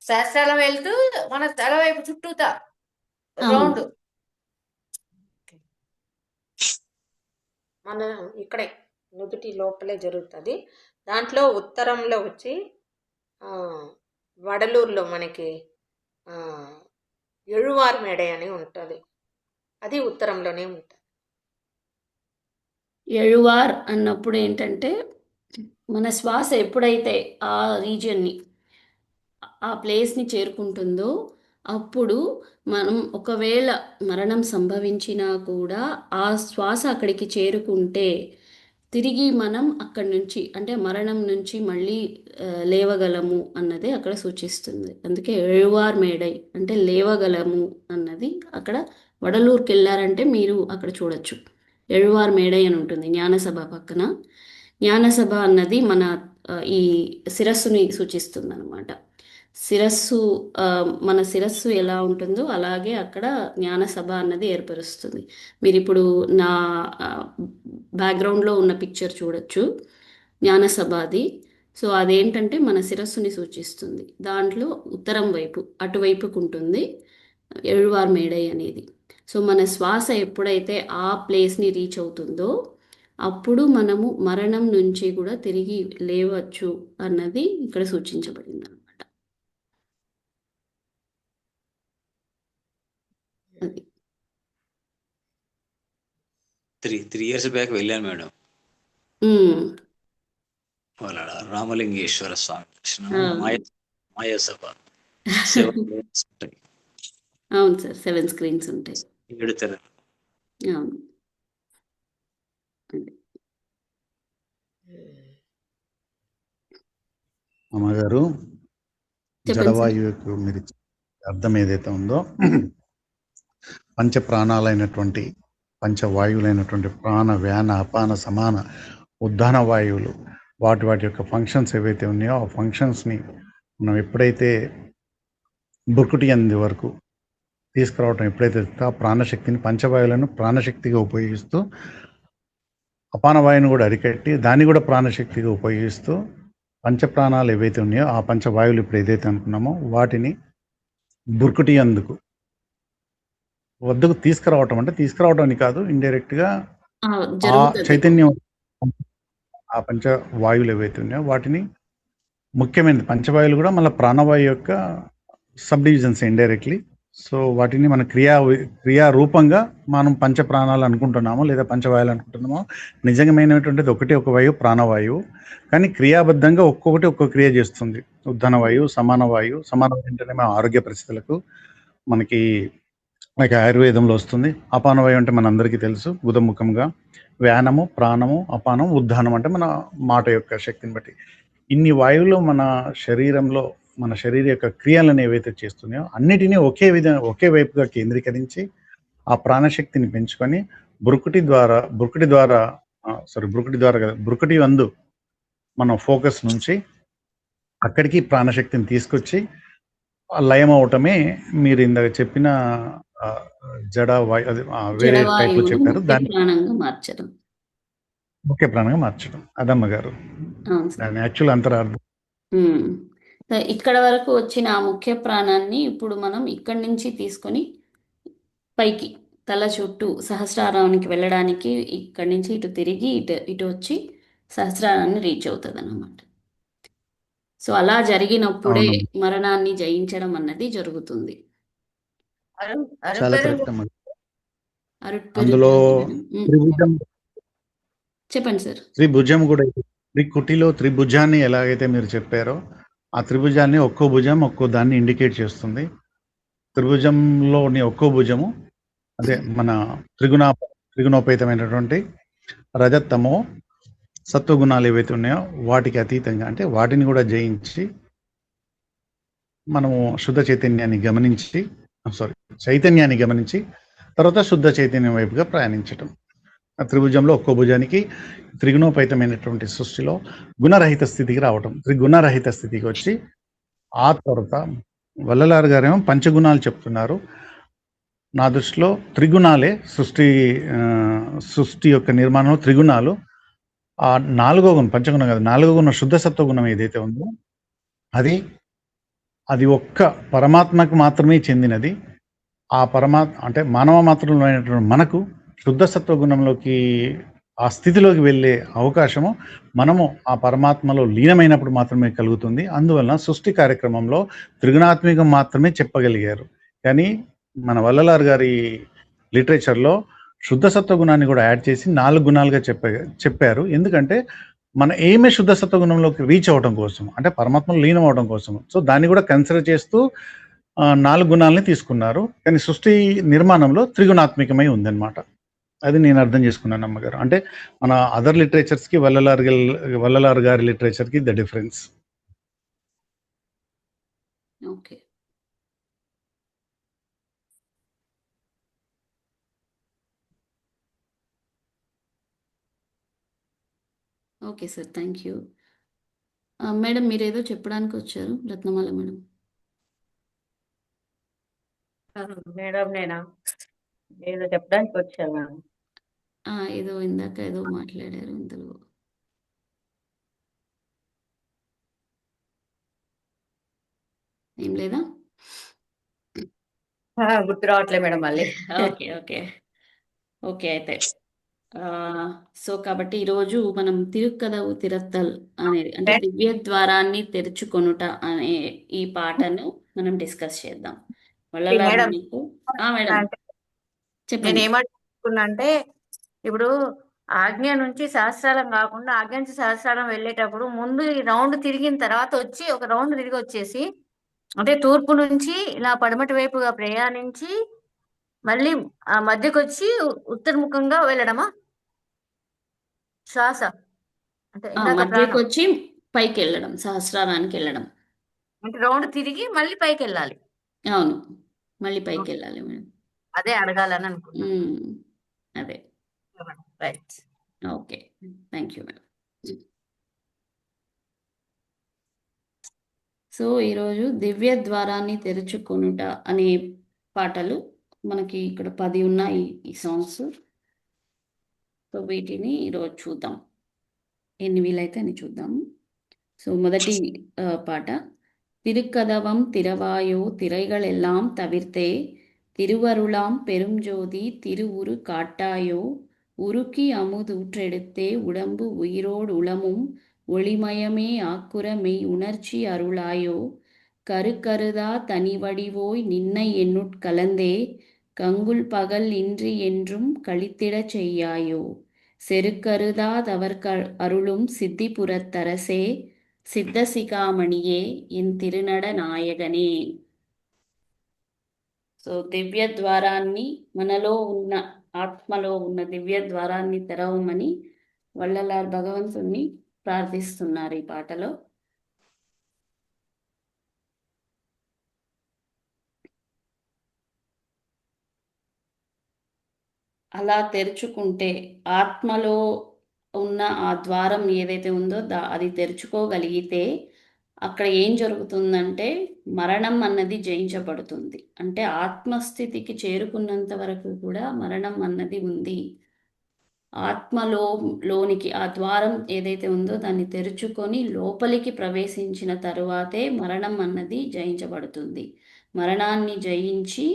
[SPEAKER 3] సహస్రాలం వెళ్తూ మన తల వైపు చుట్టూతా రౌండ్.
[SPEAKER 5] మన ఇక్కడే నుదుటి లోపలే జరుగుతుంది. దాంట్లో ఉత్తరంలో వచ్చి వడలూరులో మనకి ఎഴുవార్ మేడే అని ఉంటుంది. అది ఉత్తరంలోనే ఉంటుంది.
[SPEAKER 2] ఎഴുవార్ అన్నప్పుడు ఏంటంటే మన శ్వాస ఎప్పుడైతే ఆ రీజియన్ని, ఆ ప్లేస్ని చేరుకుంటుందో అప్పుడు మనం ఒకవేళ మరణం సంభవించినా కూడా ఆ శ్వాస అక్కడికి చేరుకుంటే తిరిగి మనం అక్కడి నుంచి అంటే మరణం నుంచి మళ్ళీ లేవగలము అన్నది అక్కడ సూచిస్తుంది. అందుకే ఎഴുవార్ మేడై అంటే లేవగలము అన్నది అక్కడ. వడలూరుకి వెళ్ళారంటే మీరు అక్కడ చూడొచ్చు, ఎഴുవార్ మేడై అని ఉంటుంది జ్ఞానసభ పక్కన. జ్ఞానసభ అన్నది మన ఈ శిరస్సుని సూచిస్తుంది అనమాట. శిరస్సు, మన శిరస్సు ఎలా ఉంటుందో అలాగే అక్కడ జ్ఞానసభ అన్నది ఏర్పరుస్తుంది. మీరు ఇప్పుడు నా బ్యాక్గ్రౌండ్లో ఉన్న పిక్చర్ చూడొచ్చు, జ్ఞానసభది. సో అదేంటంటే మన శిరస్సుని సూచిస్తుంది. దాంట్లో ఉత్తరం వైపు అటువైపుకు ఉంటుంది ఎഴുవార్ మేడై అనేది. సో మన శ్వాస ఎప్పుడైతే ఆ ప్లేస్ని రీచ్ అవుతుందో అప్పుడు మనము మరణం నుంచి కూడా తిరిగి లేవచ్చు అన్నది ఇక్కడ సూచించబడింది అనమాట. అది
[SPEAKER 4] 3 years బ్యాక్ వెళ్ళాను మేడం. వాళ్ళ రామలింగేశ్వర స్వామి దర్శనం, మాయా సభ 7 lanes ఉంటాయి.
[SPEAKER 2] అవును సార్, 7 screens ఉంటాయి.
[SPEAKER 4] 7 తెరలు.
[SPEAKER 2] అవును.
[SPEAKER 1] అమ్మగారు,
[SPEAKER 2] చెప్పండి సార్.
[SPEAKER 1] జడవాయువుకు మీరు ఇచ్చే అర్థం ఏదైతే ఉందో, పంచ ప్రాణాలైనటువంటి పంచవాయువులైనటువంటి ప్రాణ, వ్యాన, అపాన, సమాన, ఉద్దాన వాయువులు, వాటి యొక్క ఫంక్షన్స్ ఏవైతే ఉన్నాయో ఆ ఫంక్షన్స్ని మనం ఎప్పుడైతే బుర్కుటి అంది వరకు తీసుకురావటం ఎప్పుడైతే ఆ ప్రాణశక్తిని, పంచవాయువులను ప్రాణశక్తిగా ఉపయోగిస్తూ, అపానవాయువును కూడా అరికట్టి దాన్ని కూడా ప్రాణశక్తిగా ఉపయోగిస్తూ, పంచప్రాణాలు ఏవైతే ఉన్నాయో ఆ పంచవాయువులు ఇప్పుడు ఏదైతే అనుకున్నామో వాటిని బుర్కుటి అందుకు వద్దకు తీసుకురావటం, అంటే తీసుకురావటం అని కాదు, ఇండైరెక్ట్గా ఆ
[SPEAKER 2] జరుగుతుంది.
[SPEAKER 1] చైతన్యం, ఆ పంచవాయువులు ఏవైతే ఉన్నాయో వాటిని, ముఖ్యమైనది పంచవాయువులు కూడా మళ్ళీ ప్రాణవాయు యొక్క సబ్ డివిజన్స్ ఇండైరెక్ట్లీ. సో వాటిని మన క్రియారూపంగా మనం పంచ ప్రాణాలు అనుకుంటున్నామో లేదా పంచవాయువులు అనుకుంటున్నామో, నిజమైనటువంటిది ఒకటే ఒక వాయువు, ప్రాణవాయువు. కానీ క్రియాబద్ధంగా ఒక్కొక్కటి ఒక్కొక్క క్రియ చేస్తుంది. ఉద్దాన వాయువు, సమాన వాయువు. సమాన వాయువు అంటేనే మన ఆరోగ్య పరిస్థితులకు మనకి ఆయుర్వేదంలో వస్తుంది. అపాన వాయువు అంటే మన అందరికీ తెలుసు, గుదముఖంగా. వ్యానము, ప్రాణము, అపానం, ఉద్దానం అంటే మన మాట యొక్క శక్తిని బట్టి. ఇన్ని వాయువులు మన శరీరంలో, మన శరీర యొక్క క్రియలను ఏవైతే చేస్తున్నాయో అన్నిటినీ ఒకే వైపుగా కేంద్రీకరించి ఆ ప్రాణశక్తిని పెంచుకొని బురుకుటి వందు మనం ఫోకస్ నుంచి అక్కడికి ప్రాణశక్తిని తీసుకొచ్చి లయం అవటమే మీరు ఇందాక చెప్పిన జడ వాయు, అది వేరే టైప్ చెప్పారు, దాన్ని
[SPEAKER 2] ప్రాణంగా మార్చడం,
[SPEAKER 1] ముఖ్య ప్రాణంగా మార్చడం. అదమ్మ గారు దాని యాక్చువల్ అంతరార్థం.
[SPEAKER 2] ఇక్కడ వరకు వచ్చిన ఆ ముఖ్య ప్రాణాన్ని ఇప్పుడు మనం ఇక్కడి నుంచి తీసుకొని పైకి తల చుట్టూ సహస్రారానికి వెళ్ళడానికి ఇక్కడి నుంచి ఇటు తిరిగి ఇటు వచ్చి సహస్రారాన్ని రీచ్ అవుతుంది అన్నమాట. సో అలా జరిగినప్పుడే మరణాన్ని జయించడం అన్నది జరుగుతుంది.
[SPEAKER 1] చాలా కరెక్ట్ అమ్మ. అందులో
[SPEAKER 2] చెప్పండి సార్.
[SPEAKER 1] త్రిభుజం కూడా, త్రికుటిలో త్రిభుజాన్ని ఎలాగైతే మీరు చెప్పారో ఆ త్రిభుజాన్ని ఒక్కో భుజం ఒక్కో దాన్ని ఇండికేట్ చేస్తుంది. త్రిభుజంలోని ఒక్కో భుజము అదే మన త్రిగుణోపేతమైనటువంటి రజతమో సత్వగుణాలు ఏవైతే ఉన్నాయో వాటికి అతీతంగా, అంటే వాటిని కూడా జయించి మనము చైతన్యాన్ని గమనించి తర్వాత శుద్ధ చైతన్యం వైపుగా ప్రయాణించటం. ఆ త్రిభుజంలో ఒక్కో భుజానికి త్రిగుణోపేతమైనటువంటి సృష్టిలో గుణరహిత స్థితికి రావటం, త్రిగుణరహిత స్థితికి వచ్చి ఆ తర్వాత వల్లలారు గారేమో పంచగుణాలు చెప్తున్నారు. నా దృష్టిలో త్రిగుణాలే సృష్టి యొక్క నిర్మాణంలో త్రిగుణాలు. ఆ నాలుగో గుణం, పంచగుణం కాదు, నాలుగో గుణం శుద్ధ సత్వగుణం ఏదైతే ఉందో అది ఒక్క పరమాత్మకు మాత్రమే చెందినది. ఆ అంటే మానవ మాత్రంలో అయినటువంటి మనకు శుద్ధ సత్వగుణంలోకి, ఆ స్థితిలోకి వెళ్ళే అవకాశము మనము ఆ పరమాత్మలో లీనమైనప్పుడు మాత్రమే కలుగుతుంది. అందువలన సృష్టి కార్యక్రమంలో త్రిగుణాత్మికం మాత్రమే చెప్పగలిగారు. కానీ మన వల్లలారు గారి లిటరేచర్లో శుద్ధ సత్వగుణాన్ని కూడా యాడ్ చేసి 4 గుణాలుగా చెప్పారు. ఎందుకంటే మన ఏమే శుద్ధ సత్వగుణంలోకి రీచ్ అవడం కోసం, అంటే పరమాత్మలో లీనం అవడం కోసం. సో దాన్ని కూడా కన్సిడర్ చేస్తూ 4 గుణాలని తీసుకున్నారు. కానీ సృష్టి నిర్మాణంలో త్రిగుణాత్మికమై ఉందన్నమాట. అది నేను అర్థం చేసుకున్నాను అమ్మగారు. అంటే మన అదర్ లిటరేచర్స్కి వల్లలారు గారి లిటరేచర్కి the difference.
[SPEAKER 2] Okay, okay sir, thank you. Madam మీరు ఏదో చెప్పడానికి వచ్చారు, రత్నమాల మేడం.
[SPEAKER 3] మేడం నేనా ఏదో చెప్పడానికి వచ్చాను మేడం.
[SPEAKER 2] ఏదో ఇందాక ఏదో మాట్లాడారు ఇందులో. ఏం లేదా?
[SPEAKER 3] గుర్తు రావట్లేదు మేడం మళ్ళీ.
[SPEAKER 2] ఓకే ఓకే ఓకే అయితే సో కాబట్టి ఈరోజు మనం తిరుక్కదవు తిరత్తల్ అనేది, అంటే దివ్య ద్వారాన్ని తెరుచుకొనుట అనే ఈ పాటను మనం డిస్కస్ చేద్దాం.
[SPEAKER 3] మేడం
[SPEAKER 2] మేడం చెప్పండి.
[SPEAKER 3] నేను ఏమనుకున్నా అంటే, ఇప్పుడు ఆజ్ఞ నుంచి సహస్రాలం కాకుండా ఆజ్ఞ నుంచి సహస్రాలం వెళ్ళేటప్పుడు ముందు ఈ రౌండ్ తిరిగిన తర్వాత వచ్చి ఒక రౌండ్ తిరిగి వచ్చేసి, అంటే తూర్పు నుంచి ఇలా పడమటి వైపుగా ప్రయాణించి మళ్ళీ ఆ మధ్యకు వచ్చి ఉత్తరముఖంగా వెళ్ళడమా శ్వాస? అంటే
[SPEAKER 2] మధ్యకు వచ్చి పైకి వెళ్ళడం, సహస్రారానికి వెళ్ళడం.
[SPEAKER 3] అంటే రౌండ్ తిరిగి మళ్ళీ పైకి వెళ్ళాలి.
[SPEAKER 2] అవును, మళ్ళీ పైకి వెళ్ళాలి మేడం.
[SPEAKER 3] అదే అడగాలని అనుకున్నాను.
[SPEAKER 2] అదే.
[SPEAKER 3] Right.
[SPEAKER 2] Okay, thank you madam. So ఈరోజు దివ్య ద్వారాన్ని తెరుచుకొనుట అనే పాటలు మనకి ఇక్కడ 10 ఉన్నాయి ఈ సాంగ్స్. సో వీటిని ఈరోజు చూద్దాం, ఎన్ని వీలైతే అని చూద్దాము. సో మొదటి పాట, திருக்கதவம் திறவாயோ திரைகள் எல்லாம் தவிர்த்தே திருவருளாம் பெருஞ்சோதி திருவுரு காட்டாயோ உருக்கி அமுதூற்றெடுத்தே உடம்பு உயிரோடு உளமும் ஒளிமயமே ஆக்குற மெய் உணர்ச்சி அருளாயோ கருக்கருதா தனிவடிவோய் நின்னை என்னுட்கலந்தே கங்குல் பகல் இன்றி என்றும் கழித்திடச் செய்யாயோ செருக்கருதா அருளும் சித்திபுரத்தரசே సిద్ధశిఖామణియే ఎన్ తిరునడ నాయగనే. సో దివ్య ద్వారాన్ని, మనలో ఉన్న ఆత్మలో ఉన్న దివ్య ద్వారాన్ని తెరవమని వల్లలార్ భగవంతుణ్ణి ప్రార్థిస్తున్నారు ఈ పాటలో. అలా తెరుచుకుంటే, ఆత్మలో ఉన్న ఆ ద్వారం ఏదైతే ఉందో అది తెరుచుకోగలిగితే అక్కడ ఏం జరుగుతుందంటే మరణం అన్నది జయించబడుతుంది. అంటే ఆత్మస్థితికి చేరుకున్నంత వరకు కూడా మరణం అన్నది ఉంది. లోనికి ఆ ద్వారం ఏదైతే ఉందో దాన్ని తెరుచుకొని లోపలికి ప్రవేశించిన తరువాతే మరణం అన్నది జయించబడుతుంది. మరణాన్ని జయించి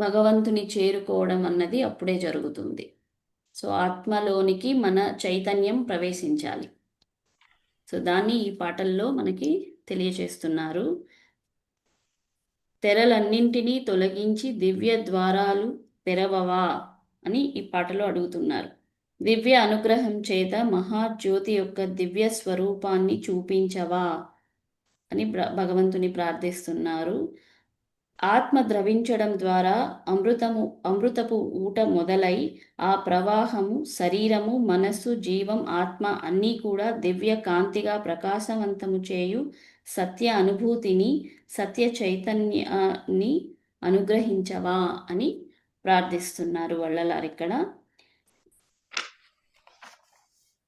[SPEAKER 2] భగవంతుని చేరుకోవడం అన్నది అప్పుడే జరుగుతుంది. సో ఆత్మలోనికి మన చైతన్యం ప్రవేశించాలి. సో దాన్ని ఈ పాటల్లో మనకి తెలియచేస్తున్నారు. తెరలన్నింటినీ తొలగించి దివ్య ద్వారాలు తెరవవా అని ఈ పాటలో అడుగుతున్నారు. దివ్య అనుగ్రహం చేత మహాజ్యోతి యొక్క దివ్య స్వరూపాన్ని చూపించవా అని భగవంతుని ప్రార్థిస్తున్నారు. ఆత్మ ద్రవించడం ద్వారా అమృతపు ఊట మొదలై ఆ ప్రవాహము శరీరము, మనస్సు, జీవం, ఆత్మ అన్నీ కూడా దివ్య కాంతిగా ప్రకాశవంతము చేయు సత్య అనుభూతిని, సత్య చైతన్యాన్ని అనుగ్రహించవా అని ప్రార్థిస్తున్నారు వల్లలార్ ఇక్కడ.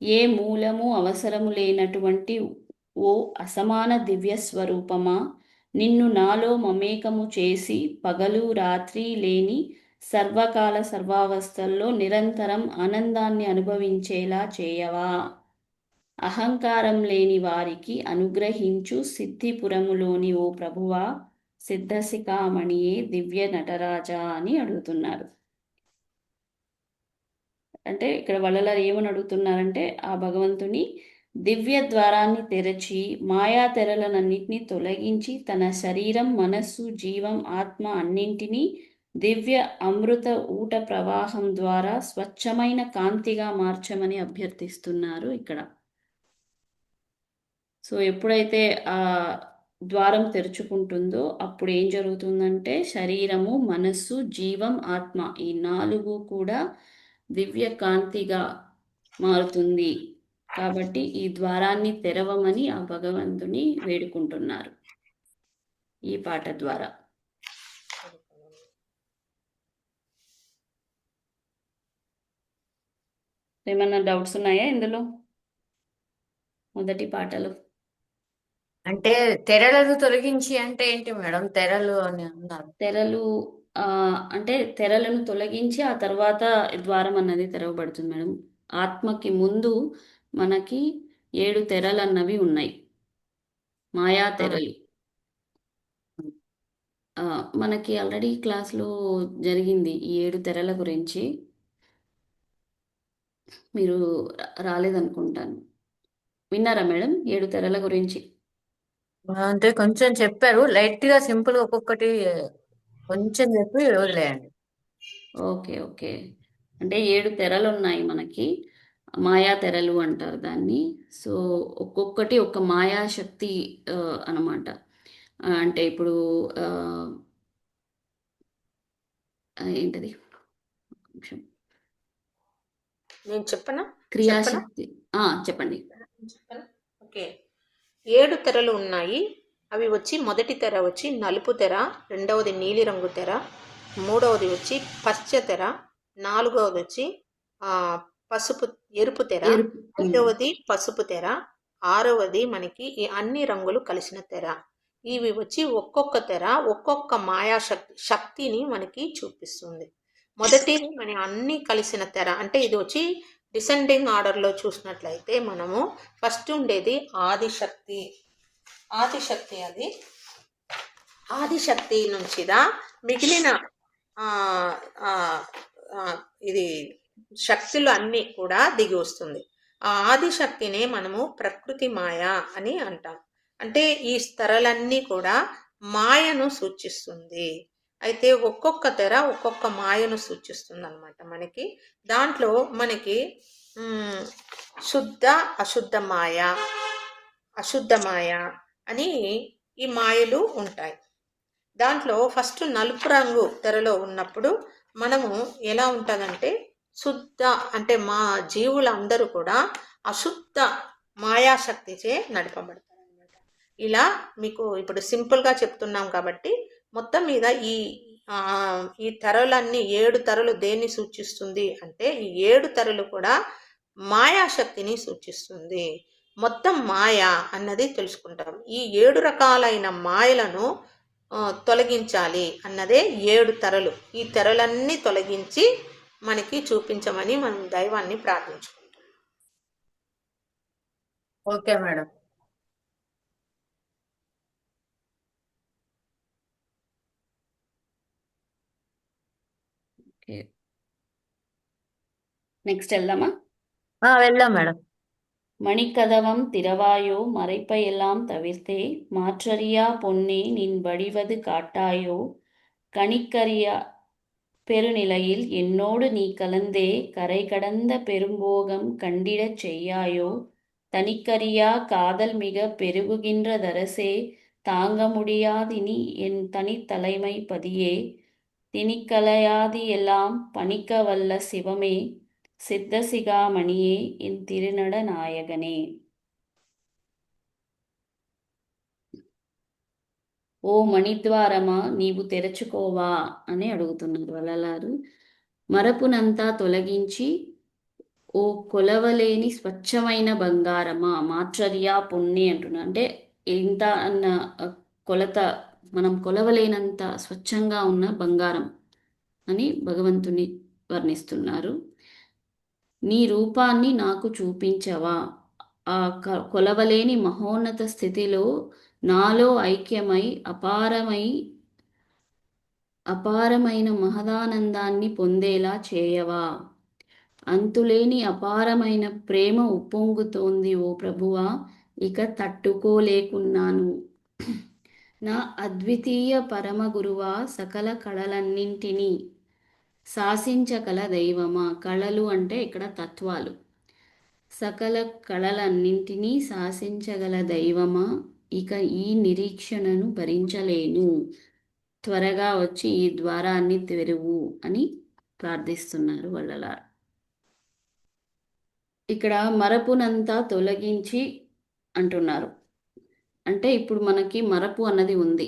[SPEAKER 2] ఏ మూలము అవసరము లేనటువంటి ఓ అసమాన దివ్య స్వరూపమా, నిన్ను నాలో మమేకము చేసి పగలు రాత్రి లేని సర్వకాల సర్వావస్థల్లో నిరంతరం ఆనందాన్ని అనుభవించేలా చేయవా. అహంకారం లేని వారికి అనుగ్రహించు సిద్ధిపురములోని ఓ ప్రభువా, సిద్ధశిఖామణియే దివ్య నటరాజా అని అడుగుతున్నారు. అంటే ఇక్కడ వల్లలార్ ఏమని అడుగుతున్నారంటే ఆ భగవంతుని దివ్య ద్వారాన్ని తెరచి మాయా తెరలనన్నింటినీ తొలగించి తన శరీరం, మనస్సు, జీవం, ఆత్మ అన్నింటినీ దివ్య అమృత ఊట ప్రవాహం ద్వారా స్వచ్ఛమైన కాంతిగా మార్చమని అభ్యర్థిస్తున్నారు ఇక్కడ. సో ఎప్పుడైతే ఆ ద్వారం తెరుచుకుంటుందో అప్పుడు ఏం జరుగుతుందంటే శరీరము, మనస్సు, జీవం, ఆత్మ ఈ 4 కూడా దివ్య కాంతిగా మారుతుంది. కాబట్టి ఈ ద్వారాన్ని తెరవమని ఆ భగవంతుని వేడుకుంటున్నారు ఈ పాట ద్వారా. ఏమన్నా డౌట్స్ ఉన్నాయా ఇందులో? మొదటి పాటలో
[SPEAKER 3] అంటే తెరలను తొలగించి అంటే ఏంటి మేడం? తెరలు అని అన్నారు.
[SPEAKER 2] తెరలు అంటే తెరలను తొలగించి ఆ తర్వాత ద్వారం అన్నది తెరవబడుతుంది మేడం. ఆత్మకి ముందు మనకి 7 తెరలు అన్నవి ఉన్నాయి, మాయా తెరలు. మనకి ఆల్రెడీ క్లాస్లో జరిగింది ఈ 7 తెరల గురించి. మీరు రాలేదనుకుంటాను. విన్నారా మేడం 7 తెరల గురించి?
[SPEAKER 3] అంటే కొంచెం చెప్పారు, లైట్ గా సింపుల్ గా ఒక్కొక్కటి కొంచెం చెప్పి వదిలేయండి.
[SPEAKER 2] Okay okay. అంటే 7 తెరలు ఉన్నాయి మనకి, మాయా తెరలు అంటారు దాన్ని. సో ఒక్కొక్కటి ఒక మాయా శక్తి అన్నమాట. అంటే ఇప్పుడు ఏంటది
[SPEAKER 5] నేను చెప్పనా?
[SPEAKER 2] క్రియాశక్తి. చెప్పండి.
[SPEAKER 5] ఓకే. 7 తెరలు ఉన్నాయి. అవి వచ్చి మొదటి తెర వచ్చి నలుపు తెర, రెండవది నీలిరంగు తెర, మూడవది వచ్చి పచ్చ తెర, నాలుగవది వచ్చి ఎరుపు తెర, ఐదవది పసుపు తెర, ఆరవది మనకి ఈ అన్ని రంగులు కలిసిన తెర. ఇవి వచ్చి ఒక్కొక్క తెర ఒక్కొక్క మాయా శక్తిని మనకి చూపిస్తుంది. మొదటిది మన అన్ని కలిసిన తెర అంటే ఇది వచ్చి డిసెండింగ్ ఆర్డర్లో చూసినట్లయితే మనము ఫస్ట్ ఉండేది ఆదిశక్తి. అది ఆదిశక్తి నుంచిదా మిగిలిన ఇది శక్తులు అన్నీ కూడా దిగి వస్తుంది. ఆ ఆదిశక్తినే మనము ప్రకృతి మాయ అని అంటాం. అంటే ఈ స్తరాలన్నీ కూడా మాయను సూచిస్తుంది. అయితే ఒక్కొక్క తెర ఒక్కొక్క మాయను సూచిస్తుంది అనమాట. మనకి దాంట్లో మనకి శుద్ధ అశుద్ధ మాయ అని ఈ మాయలు ఉంటాయి. దాంట్లో ఫస్ట్ నలుపు రంగు తెరలో ఉన్నప్పుడు మనము ఎలా ఉంటుందంటే శుద్ధ అంటే మా జీవులందరూ కూడా అశుద్ధ మాయాశక్తిచే నడపబడతారు అనమాట. ఇలా మీకు ఇప్పుడు సింపుల్గా చెప్తున్నాం కాబట్టి మొత్తం మీద ఈ తెరలన్నీ 7 తెరలు దేన్ని సూచిస్తుంది అంటే ఈ 7 తెరలు కూడా మాయాశక్తిని సూచిస్తుంది. మొత్తం మాయ అన్నది తెలుసుకుంటాం. ఈ 7 రకాలైన మాయలను తొలగించాలి అన్నదే 7 తెరలు. ఈ తెరలన్నీ తొలగించి మనకి చూపించమని మనం దైవాన్ని ప్రార్థించుకుంటాం.
[SPEAKER 3] Okay madam.
[SPEAKER 2] నెక్స్ట్ వెళ్దామా?
[SPEAKER 3] వెళ్దాం మేడం.
[SPEAKER 2] மணிக்கதவம் திறவாயோ மறைப்பையெல்லாம் தவிர்த்தே மாற்றறியா பொன்னே நின் வடிவது காட்டாயோ கணிக்கறியா பெருநிலையில் என்னோடு நீ கலந்தே கரை கடந்த பெரும்போகம் கண்டிடச் செய்யாயோ தனிக்கறியா காதல் மிக பெருகுகின்ற தரசே தாங்க முடியாதினி என் தனித்தலைமை பதியே திணிக்கலையாதியெல்லாம் பணிக்க வல்ல சிவமே సిద్ధసిగామణియే ఎన్ తిరునడ నాయగనే. ఓ మణిద్వారమా నీవు తెరచుకోవా అని అడుగుతున్నారు వల్లలారు. మరపునంతా తొలగించి ఓ కొలవలేని స్వచ్ఛమైన బంగారమా, మాత్రర్యా పొన్ని అంటున్నా. అంటే ఇంత అన్న కొలత మనం కొలవలేనంత స్వచ్ఛంగా ఉన్న బంగారం అని భగవంతుని వర్ణిస్తున్నారు. నీ రూపాన్ని నాకు చూపించవా, ఆ కొలవలేని మహోన్నత స్థితిలో నాలో ఐక్యమై అపారమైన మహదానందాన్ని పొందేలా చేయవా. అంతులేని అపారమైన ప్రేమ ఉప్పొంగుతోంది ఓ ప్రభువా, ఇక తట్టుకోలేకున్నాను. నా అద్వితీయ పరమ గురువా, సకల కళలన్నింటినీ శాసించగల దైవమా. కళలు అంటే ఇక్కడ తత్వాలు. సకల కళలన్నింటినీ శాసించగల దైవమా, ఇక ఈ నిరీక్షణను భరించలేను, త్వరగా వచ్చి ఈ ద్వారాన్ని తెరువు అని ప్రార్థిస్తున్నారు వల్లలారు. ఇక్కడ మరపునంతా తొలగించి అంటున్నారు. అంటే ఇప్పుడు మనకి మరపు అన్నది ఉంది,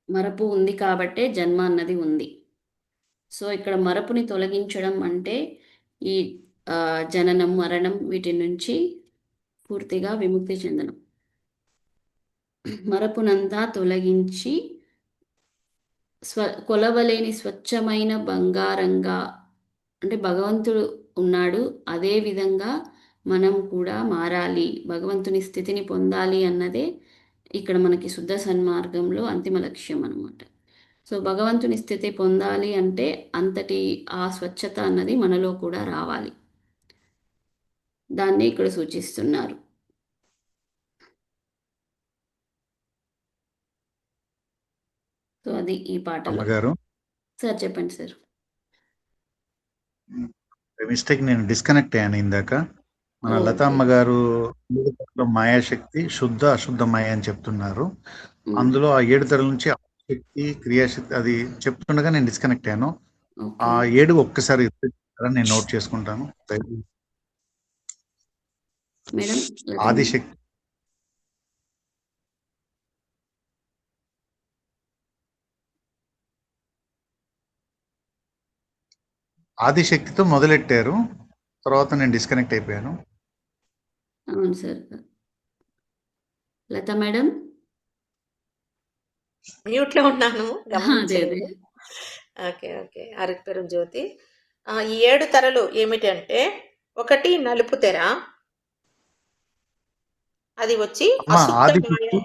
[SPEAKER 2] మరపు ఉంది కాబట్టే జన్మ అన్నది ఉంది. సో ఇక్కడ మరపుని తొలగించడం అంటే ఈ జననం మరణం వీటి నుంచి పూర్తిగా విముక్తి చెందడం. మరపునంతా తొలగించి కొలవలేని స్వచ్ఛమైన బంగారంగా, అంటే భగవంతుడు ఉన్నాడు, అదే విధంగా మనం కూడా మారాలి, భగవంతుని స్థితిని పొందాలి అన్నదే ఇక్కడ మనకి శుద్ధ సన్మార్గంలో అంతిమ లక్ష్యం అన్నమాట. సో భగవంతుని స్థితి పొందాలి అంటే అంతటి ఆ స్వచ్ఛత అన్నది మనలో కూడా రావాలి. దాన్ని ఇక్కడ సూచిస్తున్నారు. సో అది ఈ పాటలో. సార్ చెప్పండి సార్.
[SPEAKER 1] మిస్టేక్, నేను డిస్కనెక్ట్ అయ్యాను ఇందాక. మన లతా అమ్మగారు మాయాశక్తి శుద్ధ అశుద్ధ మాయ అని చెప్తున్నారు. అందులో ఆ 7 తెరల నుంచి శక్తి క్రియాశక్తి అది చెప్తుండగా నేను డిస్కనెక్ట్ అయ్యాను. ఆ 7 ఒక్కసారి నేను నోట్ చేసుకుంటాను.
[SPEAKER 2] మేడం లత మేడం.
[SPEAKER 1] ఆదిశక్తి ఆదిశక్తితో మొదలెట్టారు, తర్వాత నేను డిస్కనెక్ట్ అయిపోయాను.
[SPEAKER 2] అవును సార్. లత మేడం.
[SPEAKER 5] మ్యూట్ లో ఉన్నాను,
[SPEAKER 2] అదే
[SPEAKER 5] గమనించలేదు.
[SPEAKER 2] అదే.
[SPEAKER 5] Okay okay. అరగపెరం జ్యోతి. ఈ 7 తెరలు ఏమిటంటే, ఒకటి నలుపు తెర, అది వచ్చి
[SPEAKER 1] అమ్మా
[SPEAKER 5] అశుద్ధ మాయ.
[SPEAKER 1] ఆదిశక్తి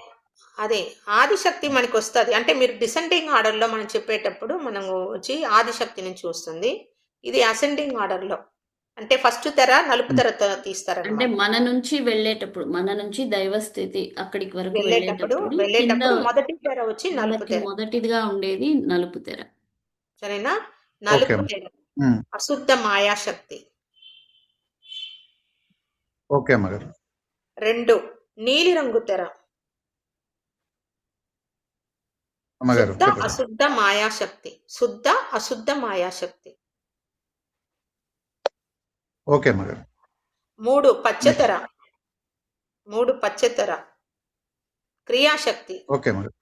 [SPEAKER 5] అదే ఆదిశక్తి మనకి వస్తుంది. అంటే మీరు డిసెండింగ్ ఆర్డర్ లో మనం చెప్పేటప్పుడు మనము వచ్చి ఆదిశక్తి నుంచి వస్తుంది. ఇది అసెండింగ్ ఆర్డర్ లో, అంటే ఫస్ట్ తెర నలుపు తెర
[SPEAKER 2] అంటే
[SPEAKER 5] తీస్తారనమాట.
[SPEAKER 2] మన నుంచి వెళ్ళేటప్పుడు, మన నుంచి దైవ స్థితి అక్కడికి వరకు
[SPEAKER 5] వెళ్ళేటప్పుడు
[SPEAKER 2] కింద
[SPEAKER 5] మొదటి తెర వచ్చి నలుపు తెర.
[SPEAKER 2] మొదటిదిగా ఉండేది నలుపు తెర.
[SPEAKER 5] సరేనా?
[SPEAKER 1] ఓకే
[SPEAKER 5] నలుపు తెర అశుద్ధ మాయాశక్తి.
[SPEAKER 1] ఓకే అమ్మగారు.
[SPEAKER 5] 2 నీలి రంగు తెర
[SPEAKER 1] అమ్మగారు
[SPEAKER 5] శుద్ధ
[SPEAKER 1] చెప్పండి.
[SPEAKER 5] అశుద్ధ మాయాశక్తి. శుద్ధ అశుద్ధ మాయాశక్తి.
[SPEAKER 1] ఓకే అమ్మగారు.
[SPEAKER 5] 3 పచ్చతెర. 3 పచ్చతెర క్రియాశక్తి.
[SPEAKER 1] ఓకే అమ్మగారు.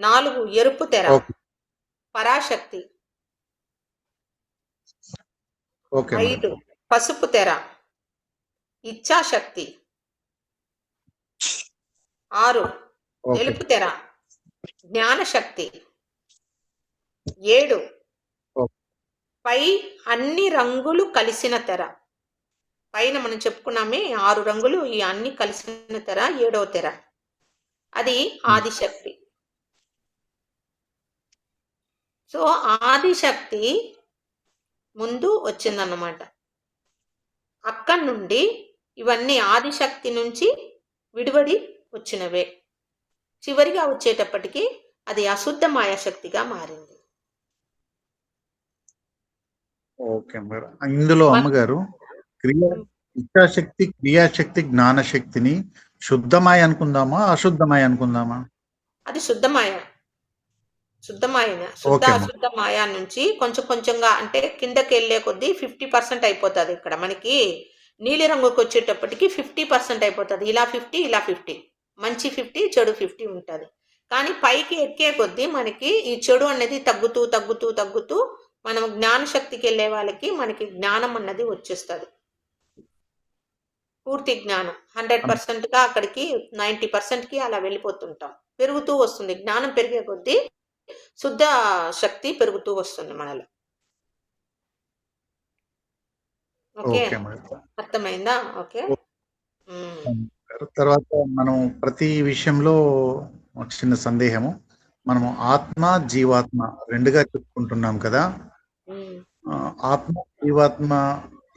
[SPEAKER 5] 4 ఎరుపు తెర
[SPEAKER 1] ఓకే
[SPEAKER 5] పరాశక్తి.
[SPEAKER 1] ఓకే అమ్మగారు.
[SPEAKER 5] 5 పసుపు తెర ఇచ్ఛాశక్తి. 6
[SPEAKER 1] ఓకే
[SPEAKER 5] తెలుపు తెర జ్ఞానశక్తి. 7
[SPEAKER 1] ఓకే
[SPEAKER 5] పై అన్ని రంగులు కలిసిన తెర. పైన మనం చెప్పుకున్నామే 6 రంగులు, ఈ అన్ని కలిసిన తెర 7వ తెర, అది ఆదిశక్తి. సో ఆదిశక్తి ముందు వచ్చిందన్నమాట. అక్కడి నుండి ఇవన్నీ ఆదిశక్తి నుంచి విడివడి వచ్చినవే. చివరిగా వచ్చేటప్పటికి అది అశుద్ధ మాయాశక్తిగా మారింది.
[SPEAKER 1] ఓకే అమ్మగారు. ఇందులో అమ్మగారు ఇచ్ఛాశక్తి, క్రియాశక్తి, జ్ఞానశక్తిని శుద్ధమాయ అనుకుందామా, అశుద్ధమాయ అనుకుందామా?
[SPEAKER 5] అది శుద్ధమాయ. శుద్ధమాయ శుద్ధ
[SPEAKER 1] ఓకే అమ్మ.
[SPEAKER 5] అశుద్ధ మాయా నుంచి కొంచెం కొంచెంగా, అంటే కిందకి వెళ్ళే కొద్దీ 50% అయిపోతుంది. ఇక్కడ మనకి నీలి రంగుకి వచ్చేటప్పటికి 50% అయిపోతుంది. ఇలా 50, ఇలా 50, మంచి 50, చెడు 50 ఉంటుంది. కానీ పైకి ఎక్కే కొద్దీ మనకి ఈ చెడు అనేది తగ్గుతూ తగ్గుతూ తగ్గుతూ మనం జ్ఞానశక్తికి వెళ్ళే వాళ్ళకి మనకి జ్ఞానం అన్నది వచ్చేస్తుంది. పూర్తి జ్ఞానం 100%గా అక్కడికి 90%కి అలా వెళ్ళిపోతుంటాం. పెరుగుతూ వస్తుంది జ్ఞానం. పెరిగే కొద్దీ శుద్ధ శక్తి పెరుగుతూ వస్తుంది మనలో. ఓకే,
[SPEAKER 1] ఓకే అమ్మగారు.
[SPEAKER 5] అర్థమైందా? ఓకే.
[SPEAKER 1] తర్వాత మనం ప్రతి విషయంలో ఒక చిన్న సందేహము. మనము ఆత్మ జీవాత్మ రెండుగా చెప్పుకుంటున్నాం కదా. ఆత్మ జీవాత్మ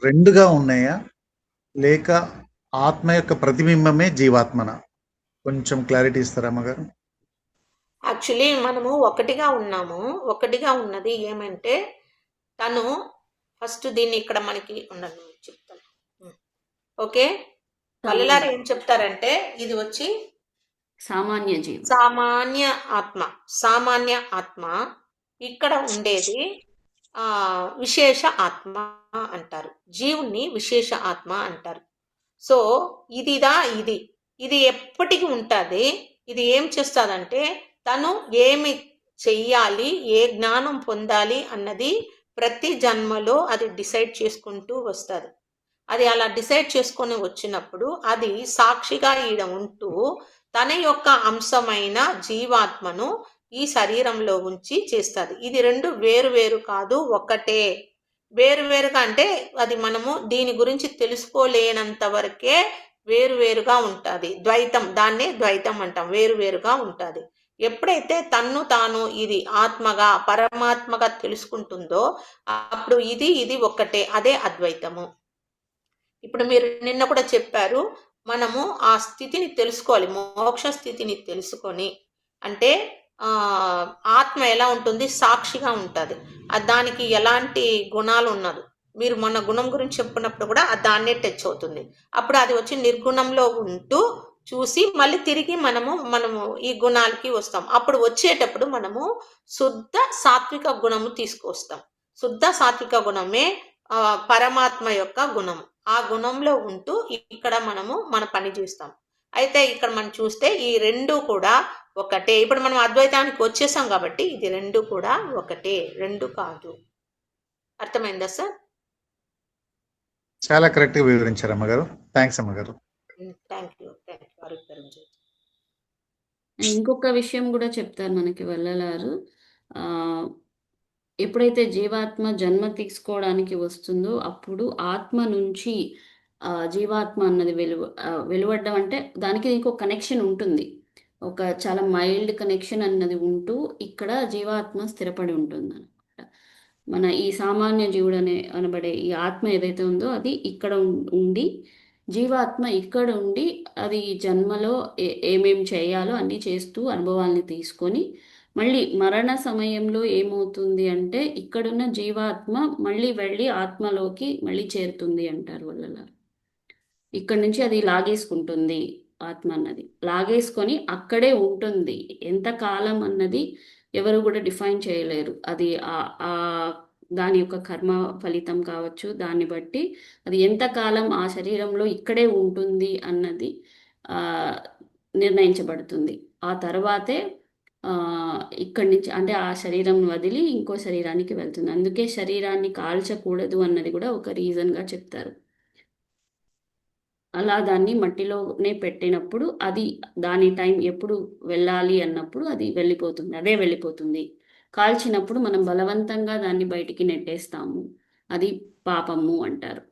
[SPEAKER 1] రెండుగా ఉన్నాయా, లేక ఆత్మ యొక్క ప్రతిబింబమే జీవాత్మన? కొంచెం క్లారిటీ ఇస్తారా అమ్మగారు?
[SPEAKER 5] యాక్చువల్లీ మనము ఒకటిగా ఉన్నాము. ఒకటిగా ఉన్నది ఏమంటే, తను ఫస్ట్ దీన్ని ఇక్కడ మనకి ఉండండి చెప్తాను. ఓకే, వల్లలారు ఏం చెప్తారంటే, ఇది వచ్చి
[SPEAKER 2] సామాన్య జీవం,
[SPEAKER 5] సామాన్య ఆత్మ. సామాన్య ఆత్మ ఇక్కడ ఉండేది విశేష ఆత్మ అంటారు. జీవుణ్ణి విశేష ఆత్మ అంటారు. సో ఇదిదా ఇది ఇది ఎప్పటికీ ఉంటుంది. ఇది ఏం చేస్తుందంటే, తను ఏమి చెయ్యాలి, ఏ జ్ఞానం పొందాలి అన్నది ప్రతి జన్మలో అది డిసైడ్ చేసుకుంటూ వస్తుంది. అది అలా డిసైడ్ చేసుకొని వచ్చినప్పుడు అది సాక్షిగా ఈడ ఉంటూ తన యొక్క అంశమైన జీవాత్మను ఈ శరీరంలో ఉంచి చేస్తుంది. ఇది రెండు వేరు వేరు కాదు, ఒక్కటే. వేరువేరుగా అంటే అది మనము దీని గురించి తెలుసుకోలేనంత వరకే వేరువేరుగా ఉంటుంది. ద్వైతం, దాన్నే ద్వైతం అంటాం. వేరువేరుగా ఉంటుంది. ఎప్పుడైతే తన్ను తాను ఇది ఆత్మగా పరమాత్మగా తెలుసుకుంటుందో అప్పుడు ఇది ఇది ఒక్కటే, అదే అద్వైతము. ఇప్పుడు మీరు నిన్న కూడా చెప్పారు, మనము ఆ స్థితిని తెలుసుకోవాలి, మోక్ష స్థితిని తెలుసుకొని. అంటే ఆత్మ ఎలా ఉంటుంది? సాక్షిగా ఉంటుంది. దానికి ఎలాంటి గుణాలు ఉన్నది. మీరు మన గుణం గురించి చెప్పినప్పుడు కూడా దాన్నే టచ్ అవుతుంది. అప్పుడు అది వచ్చి నిర్గుణంలో ఉంటూ చూసి మళ్ళీ తిరిగి మనము ఈ గుణాలకి వస్తాం. అప్పుడు వచ్చేటప్పుడు మనము శుద్ధ సాత్విక గుణము తీసుకొస్తాం. శుద్ధ సాత్విక గుణమే పరమాత్మ యొక్క గుణము. ఆ గుణంలో ఉంటూ ఇక్కడ మనము మన పని చేస్తాం. అయితే ఇక్కడ మనం చూస్తే ఈ రెండు కూడా ఒకటే. ఇప్పుడు మనం అద్వైతానికి వచ్చేసాం కాబట్టి ఇది రెండు కూడా ఒకటే, రెండు కాదు. అర్థమైందా సార్?
[SPEAKER 1] చాలా కరెక్ట్గా వివరించారు అమ్మగారు. థ్యాంక్స్ అమ్మగారు.
[SPEAKER 5] థ్యాంక్ యూ ఆరోగ్యం.
[SPEAKER 2] ఇంకొక విషయం కూడా చెప్తారు మనకి వల్లలారు. ఎప్పుడైతే జీవాత్మ జన్మ తీసుకోవడానికి వస్తుందో అప్పుడు ఆత్మ నుంచి జీవాత్మ అన్నది వెలువడ్డం అంటే దానికి ఇంకో కనెక్షన్ ఉంటుంది. ఒక చాలా మైల్డ్ కనెక్షన్ అన్నది ఉంటూ ఇక్కడ జీవాత్మ స్థిరపడి ఉంటుంది అనమాట. మన ఈ సామాన్య జీవుడు అనబడే ఈ ఆత్మ ఏదైతే ఉందో అది ఇక్కడ ఉండి, జీవాత్మ ఇక్కడ ఉండి అది జన్మలో ఏమేం చేయాలో అన్నీ చేస్తూ అనుభవాల్ని తీసుకొని మళ్ళీ మరణ సమయంలో ఏమవుతుంది అంటే ఇక్కడున్న జీవాత్మ మళ్ళీ వెళ్ళి ఆత్మలోకి మళ్ళీ చేరుతుంది అంటారు వల్లలారు. ఇక్కడ నుంచి అది లాగేసుకుంటుంది, ఆత్మ అన్నది లాగేసుకొని అక్కడే ఉంటుంది. ఎంత కాలం అన్నది ఎవరు కూడా డిఫైన్ చేయలేరు. అది దాని యొక్క కర్మ ఫలితం కావచ్చు, దాన్ని బట్టి అది ఎంతకాలం ఆ శరీరంలో ఇక్కడే ఉంటుంది అన్నది నిర్ణయించబడుతుంది. ఆ తర్వాతే ఇక్కడి నుంచి అంటే ఆ శరీరం వదిలి ఇంకో శరీరానికి వెళ్తుంది. అందుకే శరీరాన్ని కాల్చకూడదు అన్నది కూడా ఒక రీజన్గా చెప్తారు. అలా దాన్ని మట్టిలోనే పెట్టినప్పుడు అది దాని టైం ఎప్పుడు వెళ్ళాలి అన్నప్పుడు అది వెళ్ళిపోతుంది, అదే వెళ్ళిపోతుంది. కాల్చినప్పుడు మనం బలవంతంగా దాన్ని బయటికి నెట్టేస్తాము, అది పాపము అంటారు.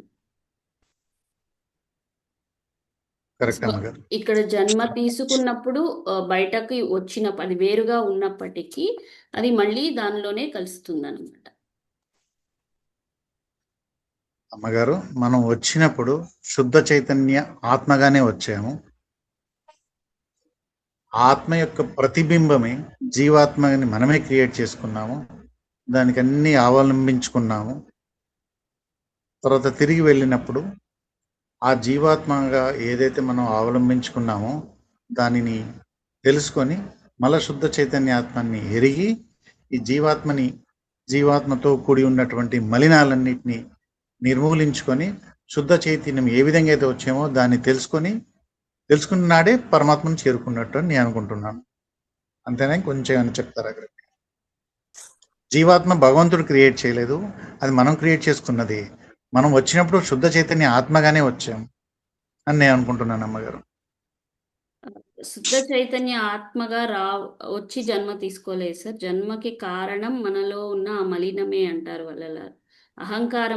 [SPEAKER 2] ఇక్కడ జన్మ తీసుకున్నప్పుడు బయటకి వచ్చినప్పుడు అది వేరుగా ఉన్నప్పటికీ అది మళ్ళీ దానిలోనే కలుస్తుంది అనమాట.
[SPEAKER 1] అమ్మగారు, మనం వచ్చినప్పుడు శుద్ధ చైతన్య ఆత్మగానే వచ్చాము. ఆత్మ యొక్క ప్రతిబింబమే జీవాత్మని మనమే క్రియేట్ చేసుకున్నాము, దానికి అన్ని అవలంబించుకున్నాము. తర్వాత తిరిగి వెళ్ళినప్పుడు ఆ జీవాత్మగా ఏదైతే మనం అవలంబించుకున్నామో దానిని తెలుసుకొని మళ్ళా శుద్ధ చైతన్య ఆత్మని ఎరిగి ఈ జీవాత్మతో కూడి ఉన్నటువంటి మలినాలన్నిటినీ నిర్మూలించుకొని శుద్ధ చైతన్యం ఏ విధంగా అయితే వచ్చామో దాన్ని తెలుసుకున్న నాడే పరమాత్మను చేరుకున్నట్టు అని నేను అనుకుంటున్నాను. అంతేనా? కొంచెం అని చెప్తారా? అక్కడ జీవాత్మ భగవంతుడు క్రియేట్ చేయలేదు, అది మనం క్రియేట్ చేసుకున్నది. మనం వచ్చినప్పుడు శుద్ధ చైతన్య ఆత్మగానే వచ్చాం అని నేను అనుకుంటున్నాను అమ్మగారు.
[SPEAKER 2] శుద్ధ చైతన్య ఆత్మగా వచ్చి జన్మ తీసుకోలేదు సార్. జన్మకి కారణం మనలో ఉన్న ఆ మలినమే అంటారు వల్లలారు. అహంకార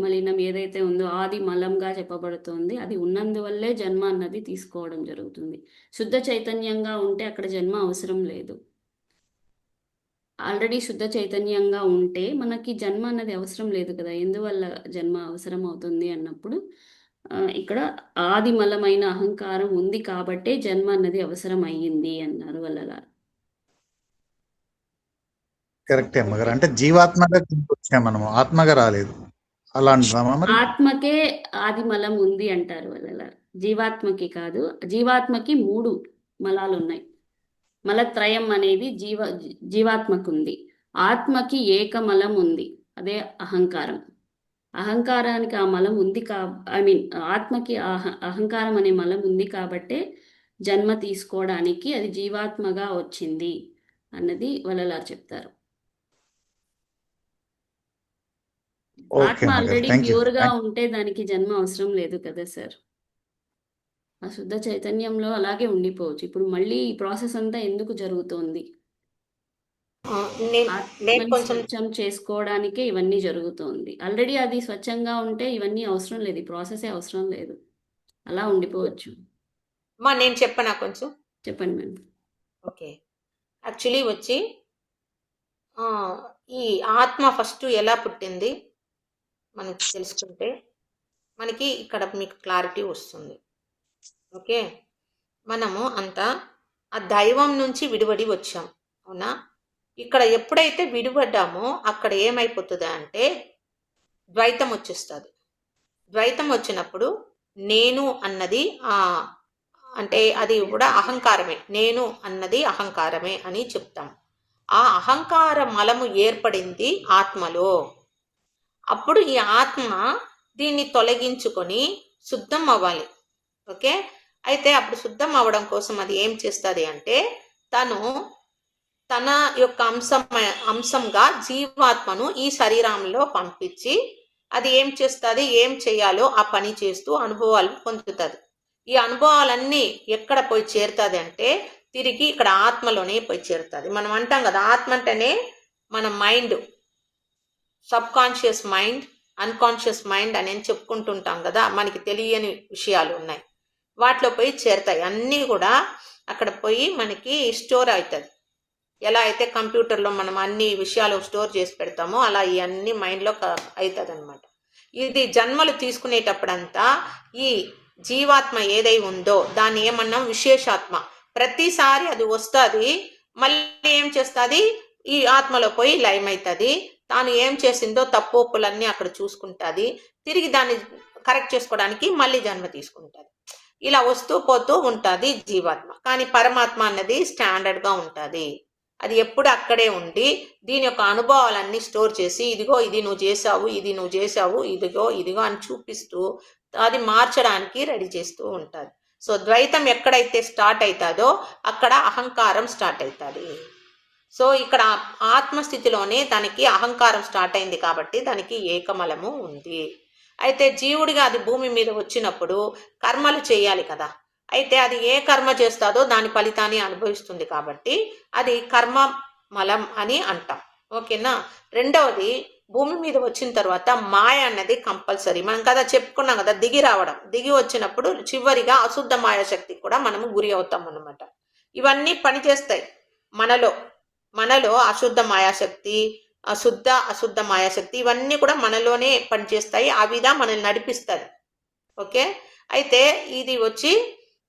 [SPEAKER 2] మలినం ఏదైతే ఉందో ఆది మలంగా చెప్పబడుతోంది, అది ఉన్నందువల్లే జన్మ అన్నది తీసుకోవడం జరుగుతుంది. శుద్ధ చైతన్యంగా ఉంటే అక్కడ జన్మ అవసరం లేదు. ఆల్రెడీ శుద్ధ చైతన్యంగా ఉంటే మనకి జన్మ అన్నది అవసరం లేదు కదా. ఎందువల్ల జన్మ అవసరం అవుతుంది అన్నప్పుడు ఇక్కడ ఆది మలమైన అహంకారం ఉంది కాబట్టే జన్మ అన్నది అవసరం అయ్యింది అన్నారు వల్లలారు.
[SPEAKER 1] కరెక్టే అమ్మగారు. అంటే జీవాత్మగా వచ్చాం, మనము ఆత్మగా రాలేదు. అలా
[SPEAKER 2] ఆత్మకే ఆది మలం ఉంది అంటారు వల్లలారు. జీవాత్మకి కాదు. జీవాత్మకి 3 మలాలు ఉన్నాయి. మలత్రయం అనేది జీవాత్మకు ఉంది. ఆత్మకి ఏకమలం ఉంది, అదే అహంకారం. అహంకారానికి ఆ మలం ఉంది ఆత్మకి అహంకారం అనే మలం ఉంది కాబట్టే జన్మ తీసుకోవడానికి అది జీవాత్మగా వచ్చింది అన్నది వల్లలారు చెప్తారు. ఆత్మ ఆల్రెడీ ప్యూర్ గా ఉంటే దానికి జన్మ అవసరం లేదు కదా సార్. ఆ శుద్ధ చైతన్యంలో అలాగే ఉండిపోవచ్చు. ఇప్పుడు మళ్ళీ ఈ ప్రాసెస్ అంతా ఎందుకు జరుగుతోంది? స్వచ్ఛం చేసుకోవడానికే ఇవన్నీ జరుగుతోంది. ఆల్రెడీ అది స్వచ్ఛంగా ఉంటే ఇవన్నీ అవసరం లేదు, ఈ ప్రాసెసే అవసరం లేదు, అలా ఉండిపోవచ్చు.
[SPEAKER 5] నేను చెప్పనా కొంచెం?
[SPEAKER 2] చెప్పండి మేడం.
[SPEAKER 5] ఓకే, యాక్చువల్లీ వచ్చి ఈ ఆత్మ ఫస్ట్ ఎలా పుట్టింది మనకి తెలుసుకుంటే మనకి ఇక్కడ మీకు క్లారిటీ వస్తుంది. ఓకే, మనము అంతా ఆ దైవం నుంచి విడివడి వచ్చాం, అవునా? ఇక్కడ ఎప్పుడైతే విడిపడ్డామో అక్కడ ఏమైపోతుంది అంటే ద్వైతం వచ్చేస్తుంది. ద్వైతం వచ్చినప్పుడు నేను అన్నది అంటే అది కూడా అహంకారమే, నేను అన్నది అహంకారమే అని చెప్తాం. ఆ అహంకార మలము ఏర్పడింది ఆత్మలో. అప్పుడు ఈ ఆత్మ దీన్ని తొలగించుకొని శుద్ధం అవ్వాలి. ఓకే, అయితే అప్పుడు శుద్ధం అవ్వడం కోసం అది ఏం చేస్తుంది అంటే తన యొక్క అంశంగా జీవాత్మను ఈ శరీరంలో పంపించి అది ఏం చేస్తుంది, ఏం చేయాలో ఆ పని చేస్తూ అనుభవాలు పొందుతుంది. ఈ అనుభవాలన్నీ ఎక్కడ పోయి చేరుతుంది అంటే తిరిగి ఇక్కడ ఆత్మలోనే పోయి చేరుతుంది. మనం అంటాం కదా, ఆత్మ అంటేనే మన mind, sub conscious mind, unconscious mind అని చెప్పుకుంటుంటాం కదా. మనకి తెలియని విషయాలు ఉన్నాయి, వాటిలో పోయి చేరుతాయి. అన్నీ కూడా అక్కడ పోయి మనకి స్టోర్ అవుతుంది. ఎలా అయితే కంప్యూటర్లో మనం అన్ని విషయాలు స్టోర్ చేసి పెడతామో అలా ఇవన్నీ మైండ్లో అవుతుంది అనమాట. ఇది జన్మలు తీసుకునేటప్పుడంతా ఈ జీవాత్మ ఏదై ఉందో దాన్ని ఏమన్నాం, విశేషాత్మ. ప్రతిసారి అది వస్తుంది, మళ్ళీ ఏం చేస్తుంది, ఈ ఆత్మలో పోయి లయమవుతుంది. తాను ఏం చేసిందో తప్పులన్నీ అక్కడ చూసుకుంటుంది, తిరిగి దాన్ని కరెక్ట్ చేసుకోవడానికి మళ్ళీ జన్మ తీసుకుంటుంది. ఇలా వస్తూ పోతూ ఉంటుంది జీవాత్మ. కానీ పరమాత్మ అన్నది స్టాండర్డ్గా ఉంటుంది. అది ఎప్పుడు అక్కడే ఉండి దీని యొక్క అనుభవాలన్నీ స్టోర్ చేసి ఇదిగో ఇది నువ్వు చేసావు, ఇది నువ్వు చేసావు, ఇదిగో ఇదిగో అని చూపిస్తూ అది మార్చడానికి రెడీ చేస్తూ ఉంటుంది. సో ద్వైతం ఎక్కడైతే స్టార్ట్ అవుతుందో అక్కడ అహంకారం స్టార్ట్ అవుతుంది. సో ఇక్కడ ఆత్మస్థితిలోనే దానికి అహంకారం స్టార్ట్ అయింది కాబట్టి దానికి ఏకమలము ఉంది. అయితే జీవుడిగా అది భూమి మీద వచ్చినప్పుడు కర్మలు చేయాలి కదా. అయితే అది ఏ కర్మ చేస్తుందో దాని ఫలితాన్ని అనుభవిస్తుంది కాబట్టి అది కర్మ మలం అని అంటాం. ఓకేనా. రెండవది, భూమి మీద వచ్చిన తర్వాత మాయ అన్నది కంపల్సరీ. మనం కదా చెప్పుకున్నాం కదా, దిగి రావడం. దిగి వచ్చినప్పుడు చివరిగా అశుద్ధ మాయ శక్తికి కూడా మనము గురి అవుతాం అన్నమాట. ఇవన్నీ పనిచేస్తాయి మనలో అశుద్ధ మాయాశక్తి, అశుద్ధ మాయాశక్తి ఇవన్నీ కూడా మనలోనే పనిచేస్తాయి. ఆ విధంగా మనల్ని నడిపిస్తుంది. ఓకే. అయితే ఇది వచ్చి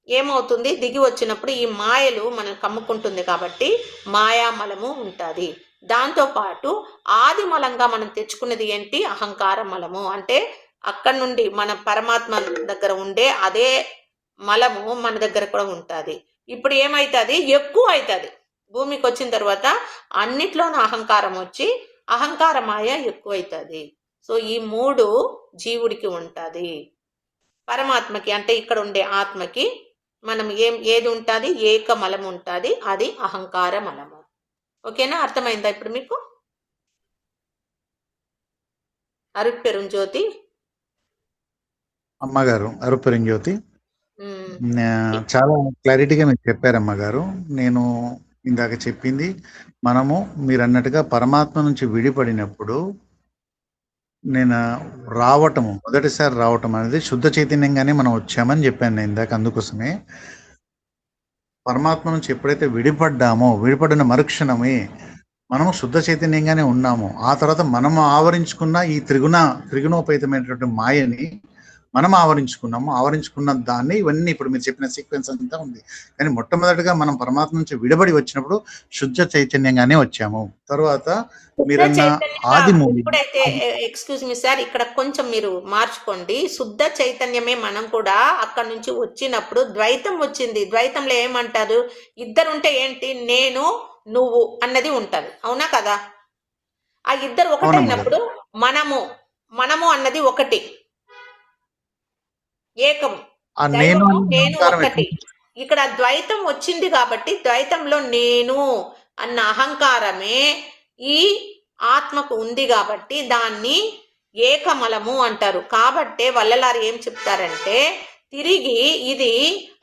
[SPEAKER 5] ఏమవుతుంది, దిగి వచ్చినప్పుడు ఈ మాయలు మనం కమ్ముకుంటుంది కాబట్టి మాయామలము ఉంటుంది. దాంతోపాటు ఆది మలంగా మనం తెచ్చుకున్నది ఏంటి, అహంకార మలము. అంటే అక్కడి నుండి మన పరమాత్మ దగ్గర ఉండే అదే మలము మన దగ్గర కూడా ఉంటుంది. ఇప్పుడు ఏమవుతుంది, ఎక్కువ అవుతుంది. భూమికి వచ్చిన తర్వాత అన్నిట్లోనూ అహంకారం వచ్చి అహంకార మాయ ఎక్కువ అవుతుంది. సో ఈ మూడు జీవుడికి ఉంటుంది. పరమాత్మకి అంటే ఇక్కడ ఉండే ఆత్మకి మనం ఏది ఉంటుంది, ఏకమలం ఉంటుంది, అది అహంకార మలము. ఓకేనా, అర్థమైందా ఇప్పుడు మీకు? అరుపెరుంజ్యోతి
[SPEAKER 1] అమ్మగారు, అరుపెరుంజ్యోతి చాలా క్లారిటీగా మీరు చెప్పారమ్మగారు. నేను ఇందాక చెప్పింది, మనము మీరు అన్నట్టుగా పరమాత్మ నుంచి విడిపడినప్పుడు నేను మొదటిసారి రావటం అనేది శుద్ధ చైతన్యంగానే మనం వచ్చామని చెప్పాను నేను ఇందాక. అందుకోసమే పరమాత్మ నుంచి ఎప్పుడైతే విడిపడిన మరుక్షణమే మనము శుద్ధ చైతన్యంగానే ఉన్నాము. ఆ తర్వాత మనము ఆవరించుకున్న ఈ త్రిగుణోపేతమైనటువంటి మాయని మనం ఆవరించుకున్న దాన్ని ఇవన్నీ ఇప్పుడు మీరు చెప్పిన సీక్వెన్స్ అంతా ఉంది. కానీ మొట్టమొదటిగా మనం పరమాత్మ నుంచి విడబడి వచ్చినప్పుడు శుద్ధ చైతన్యంగానే వచ్చాము. తర్వాత మీరన్న ఆది మూలం.
[SPEAKER 5] ఇప్పుడైతే ఎక్స్క్యూజ్ మీ సార్, ఇక్కడ కొంచెం మీరు మార్చుకోండి. శుద్ధ చైతన్యమే మనం కూడా అక్కడ నుంచి వచ్చినప్పుడు ద్వైతం వచ్చింది. ద్వైతంలో ఏమంటారు, ఇద్దరుంటే ఏంటి, నేను నువ్వు అన్నది ఉంటది. అవునా కదా? ఆ ఇద్దరు ఒకటైనప్పుడు మనము అన్నది ఒకటి, ఏకం, నేను ఒకటి. ఇక్కడ ద్వైతం వచ్చింది కాబట్టి ద్వైతంలో నేను అన్న అహంకారమే ఈ ఆత్మకు ఉంది కాబట్టి దాన్ని ఏకమలము అంటారు. కాబట్టే వల్లలారు ఏం చెప్తారంటే, తిరిగి ఇది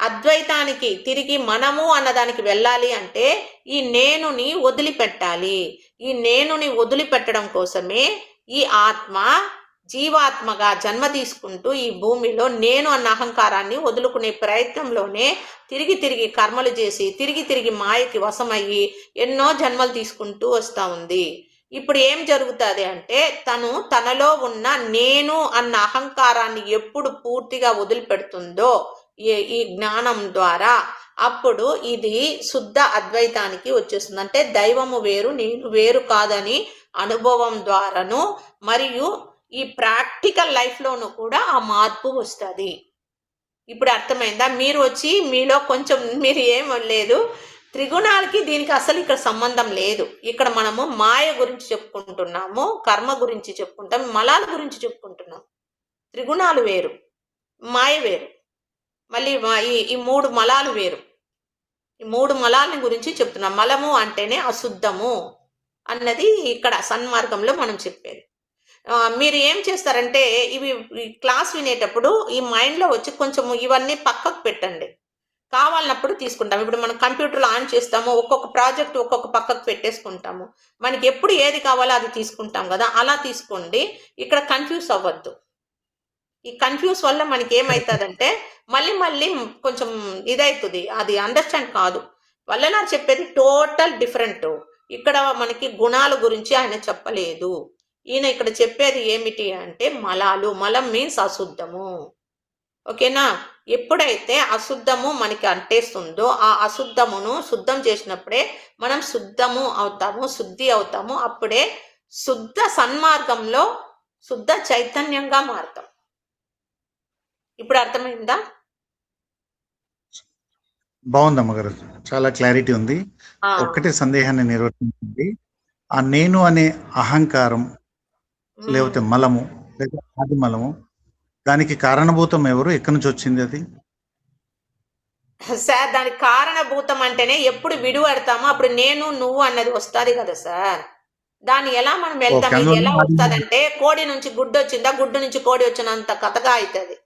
[SPEAKER 5] అద్వైతానికి తిరిగి మనము అన్నదానికి వెళ్ళాలి అంటే ఈ నేనుని వదిలిపెట్టాలి. ఈ నేనుని వదిలిపెట్టడం కోసమే ఈ ఆత్మ జీవాత్మగా జన్మ తీసుకుంటూ ఈ భూమిలో నేను అన్న అహంకారాన్ని వదులుకునే ప్రయత్నంలోనే తిరిగి కర్మలు చేసి తిరిగి మాయకి వశమయ్యి ఎన్నో జన్మలు తీసుకుంటూ వస్తూ ఉంది. ఇప్పుడు ఏం జరుగుతుంది అంటే, తనలో ఉన్న నేను అన్న అహంకారాన్ని ఎప్పుడు పూర్తిగా వదిలిపెడుతుందో ఈ జ్ఞానం ద్వారా, అప్పుడు ఇది శుద్ధ అద్వైతానికి వచ్చేస్తుంది. అంటే దైవము వేరు, నేను వేరు కాదని అనుభవం ద్వారాను మరియు ఈ ప్రాక్టికల్ లైఫ్లోనూ కూడా ఆ మార్పు వస్తుంది. ఇప్పుడు అర్థమైందా? మీరు వచ్చి మీలో కొంచెం మీరు ఏం లేదు, త్రిగుణాలకి దీనికి అసలు ఇక్కడ సంబంధం లేదు. ఇక్కడ మనము మాయ గురించి చెప్పుకుంటున్నాము, కర్మ గురించి చెప్పుకుంటాం, మలాల గురించి చెప్పుకుంటున్నాం. త్రిగుణాలు వేరు, మాయ వేరు, మళ్ళీ ఈ 3 మలాలు వేరు. ఈ 3 మలాలని గురించి చెప్తున్నాం. మలము అంటేనే అశుద్ధము అన్నది ఇక్కడ సన్మార్గంలో మనం చెప్పేది. మీరు ఏం చేస్తారంటే ఇవి క్లాస్ వినేటప్పుడు ఈ మైండ్లో వచ్చి కొంచెం ఇవన్నీ పక్కకు పెట్టండి, కావాలన్నప్పుడు తీసుకుంటాం. ఇప్పుడు మనం కంప్యూటర్లో ఆన్ చేస్తాము, ఒక్కొక్క ప్రాజెక్ట్ ఒక్కొక్క పక్కకు పెట్టేసుకుంటాము, మనకి ఎప్పుడు ఏది కావాలో అది తీసుకుంటాం కదా, అలా తీసుకోండి. ఇక్కడ కన్ఫ్యూజ్ అవ్వద్దు. ఈ కన్ఫ్యూజ్ వల్ల మనకి ఏమవుతుందంటే మళ్ళీ కొంచెం ఇదవుతుంది, అది అండర్స్టాండ్ కాదు. వల్లనారు చెప్పేది టోటల్ డిఫరెంట్. ఇక్కడ మనకి గుణాల గురించి ఆయన చెప్పలేదు. ఈయన ఇక్కడ చెప్పేది ఏమిటి అంటే మలాలు. మలం మీన్స్ అశుద్ధము. ఓకేనా? ఎప్పుడైతే అశుద్ధము మనకి అంటేస్తుందో ఆ అశుద్ధమును శుద్ధం చేసినప్పుడే మనం శుద్ధము అవుతాము, శుద్ధి అవుతాము. అప్పుడే శుద్ధ సన్మార్గంలో శుద్ధ చైతన్యంగా మారుతాం. ఇప్పుడు అర్థమైందా?
[SPEAKER 1] బాగుంది అమ్మగారు, చాలా క్లారిటీ ఉంది. ఒక్కటే సందేహాన్ని నిర్వర్తించింది. ఆ నేను అనే అహంకారం లేకపోతే మలము లేదా ఆది మలము, దానికి కారణభూతం ఎవరు, ఎక్కడి నుంచి వచ్చింది అది?
[SPEAKER 5] సార్ దానికి కారణభూతం అంటేనే ఎప్పుడు విడిపడతామో అప్పుడు నేను నువ్వు అన్నది వస్తుంది కదా సార్. దాన్ని ఎలా మనం వెళ్తాం? ఇది ఎలా వస్తుందంటే కోడి నుంచి గుడ్డు వచ్చిందా, గుడ్డు నుంచి కోడి వచ్చినంత కథగా అవుతుంది.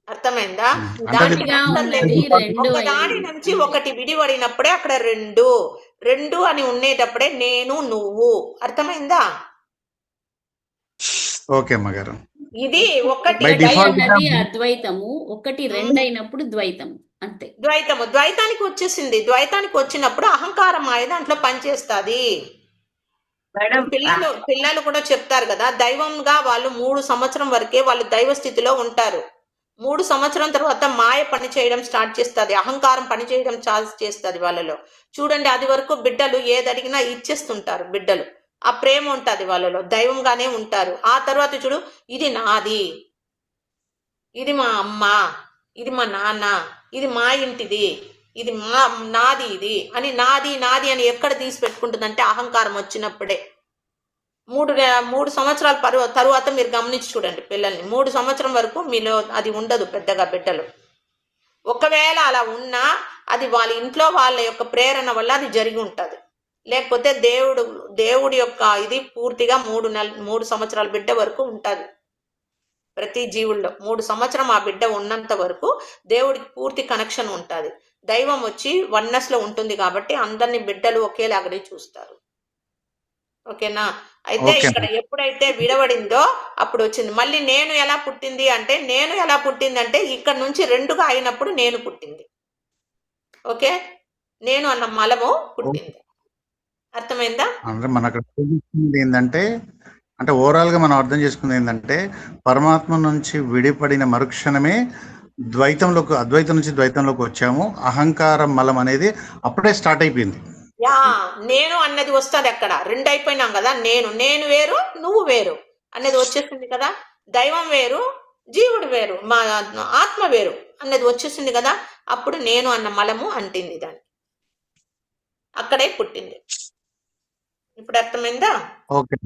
[SPEAKER 5] అర్థమైందా? దాని నుంచి ఒకటి విడిపడినప్పుడే అక్కడ రెండు అని ఉండేటప్పుడే నేను నువ్వు. అర్థమైందా?
[SPEAKER 1] ఓకే అమ్మగారు.
[SPEAKER 5] ఇది ఒకటి
[SPEAKER 2] అన్నది అద్వైతము, ఒకటి రెండు అయినప్పుడు ద్వైతము, అంతే.
[SPEAKER 5] ద్వైతానికి వచ్చేసింది. ద్వైతానికి వచ్చినప్పుడు అహంకారం మాయ దాంట్లో పనిచేస్తుంది. పిల్లలు కూడా చెప్తారు కదా, దైవంగా వాళ్ళు 3 సంవత్సరం వరకే వాళ్ళు దైవ స్థితిలో ఉంటారు. 3 సంవత్సరం తర్వాత మాయ పని చేయడం స్టార్ట్ చేస్తుంది, అహంకారం పని చేయడం చేస్తుంది వాళ్ళలో. చూడండి, అది వరకు బిడ్డలు ఏది అడిగినా ఇచ్చేస్తుంటారు. బిడ్డలు ఆ ప్రేమ ఉంటుంది వాళ్ళలో, దైవంగానే ఉంటారు. ఆ తర్వాత చూడు, ఇది నాది, ఇది మా అమ్మ, ఇది మా నాన్న, ఇది మా ఇంటిది, ఇది నాది, ఇది అని నాది నాది అని ఎక్కడ తీసి పెట్టుకుంటుందంటే అహంకారం వచ్చినప్పుడే. 3 సంవత్సరాల తరువాత మీరు గమనించి చూడండి పిల్లల్ని. 3 సంవత్సరం వరకు మీలో అది ఉండదు పెద్దగా బిడ్డలు. ఒకవేళ అలా ఉన్నా అది వాళ్ళ ఇంట్లో వాళ్ళ యొక్క ప్రేరణ వల్ల అది జరిగి ఉంటుంది. లేకపోతే దేవుడి యొక్క ఇది పూర్తిగా 3 సంవత్సరాల బిడ్డ వరకు ఉంటుంది. ప్రతి జీవుల్లో 3 సంవత్సరం ఆ బిడ్డ ఉన్నంత వరకు దేవుడికి పూర్తి కనెక్షన్ ఉంటుంది. దైవం వచ్చి వన్నెస్ లో ఉంటుంది కాబట్టి అందరినీ బిడ్డలు ఒకేలాగనే చూస్తారు. ఓకేనా? అయితే ఇక్కడ ఎప్పుడైతే విడవడిందో అప్పుడు వచ్చింది. మళ్ళీ నేను ఎలా పుట్టింది అంటే ఇక్కడ నుంచి 2గా అయినప్పుడు నేను పుట్టింది. ఓకే, నేను అన్న మలము పుట్టింది. అర్థమైందా?
[SPEAKER 1] అంటే మనకు ఏంటంటే, అంటే ఓవరాల్ గా మనం అర్థం చేసుకుంది ఏంటంటే, పరమాత్మ నుంచి విడిపడిన మరుక్షణమే అద్వైతం నుంచి ద్వైతంలోకి వచ్చాము. అహంకారం మలం అనేది అప్పుడే స్టార్ట్ అయిపోయింది.
[SPEAKER 5] నేను అన్నది వస్తుంది అక్కడ. 2 అయిపోయినాం కదా, నేను వేరు నువ్వు వేరు అనేది వచ్చేసింది కదా. దైవం వేరు, జీవుడు వేరు, మా ఆత్మ వేరు అన్నది వచ్చేసింది కదా. అప్పుడు నేను అన్న మలము అంటింది దాన్ని, అక్కడే పుట్టింది. ఇప్పుడు అర్థమైందా?
[SPEAKER 1] ఓకే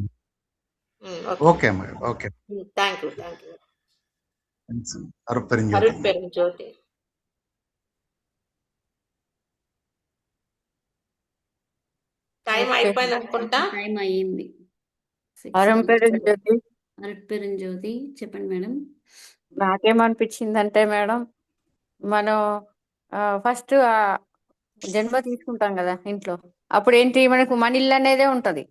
[SPEAKER 1] ఓకే అమ్మ, ఓకే,
[SPEAKER 5] థ్యాంక్ యూ. అరుట్పెరుంజ్యోతి. టైం అయిపోయింది అనుకుంటా.
[SPEAKER 2] టైం అయ్యింది. అరుట్పెరుంజ్యోతి చెప్పండి మేడం.
[SPEAKER 6] నాకేమనిపించిందంటే మేడం, మనం ఫస్ట్ జన్మ తీసుకుంటాం కదా ఇంట్లో, అప్పుడు ఏంటి మనకు మన ఇల్లు అనేదే ఉంటది.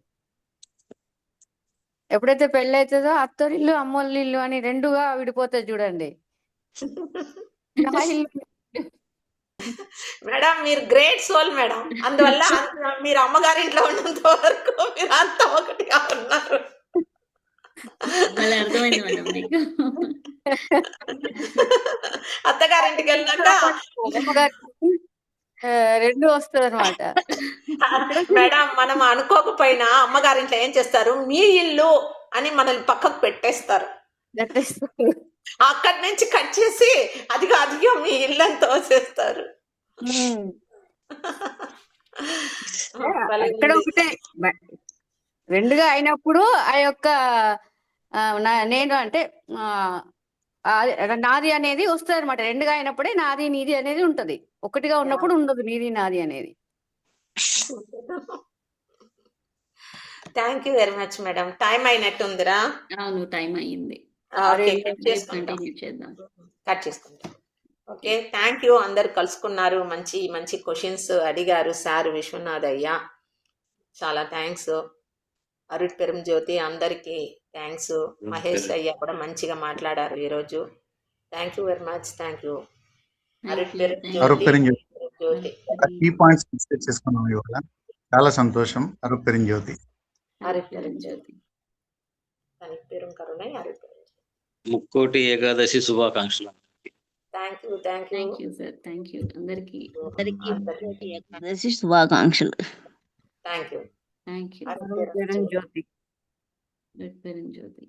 [SPEAKER 6] ఎప్పుడైతే పెళ్ళి అవుతుందో అత్తోరిల్లు అమ్మోళ్ళిల్లు అని 2గా విడిపోతుంది చూడండి.
[SPEAKER 5] మేడం మీరు గ్రేట్ సోల్ మేడం. అందువల్ల మీరు అమ్మగారింట్లో ఉన్నంత వరకు మీరు అంత ఒకటిగా ఉన్నారు.
[SPEAKER 2] అర్థమైంది మేడం మీకు.
[SPEAKER 5] అత్తగారింటికి వెళ్ళాక
[SPEAKER 6] 2 వస్తుంది అనమాట.
[SPEAKER 5] మేడం మనం అనుకోకపోయినా అమ్మగారింట్లో ఏం చేస్తారు, మీ ఇల్లు అని మనల్ని పక్కకు పెట్టేస్తారు. అక్కడి నుంచి కట్ చేసి అదిగో మీ ఇల్లు అని తోసేస్తారు.
[SPEAKER 6] ఇక్కడ ఒకటే 2గా అయినప్పుడు ఆ యొక్క నేను అంటే నాది అనేది వస్తుంది అనమాట. రెండుగా అయినప్పుడే నాది నీది అనేది ఉంటది. ఒకటిగా ఉన్నప్పుడు ఉండదు నీది నాది అనేది.
[SPEAKER 5] Thank you very much madam. Time అయినట్టుందిరా.
[SPEAKER 2] అవును, టైం అయ్యింది.
[SPEAKER 5] ఓకే,
[SPEAKER 2] రేపు
[SPEAKER 5] కట్ చేసుకుంటాం.
[SPEAKER 2] కంటిన్యూ చేద్దాం.
[SPEAKER 5] కట్ చేసుకుంటాం. Okay, thank you. అందరు కలుసుకున్నారు, మంచి మంచి క్వశ్చన్స్ అడిగారు సార్ విశ్వనాథ్ అయ్య. చాలా థ్యాంక్స్. అరుట్ పెరం జ్యోతి అందరికీ థ్యాంక్స్. మహేష్ అయ్య కూడా మంచిగా మాట్లాడారు ఈరోజు. Thank you very much. Thank you. అరుట్ పెరం జ్యోతి.
[SPEAKER 1] కీ పాయింట్స్ డిస్కస్ చేసుకున్నాం ఇవాళ. చాలా సంతోషం. అరుట్ పెరం జ్యోతి.
[SPEAKER 5] అరుట్ పెరం జ్యోతి. తన పేరు కరుణై. అరుట్ పెరం జ్యోతి.
[SPEAKER 4] ముక్కోటి ఏకాదశి శుభాకాంక్షలు.
[SPEAKER 5] Thank you. Thank you.
[SPEAKER 2] Thank you sir. Thank you అందరికీ.
[SPEAKER 7] అందరికీ ఏకాదశి శుభాకాంక్షలు.
[SPEAKER 5] Thank you.
[SPEAKER 2] Thank you.
[SPEAKER 5] అరుట్ పెరం జ్యోతి.
[SPEAKER 2] అరుట్ పెరం జ్యోతి.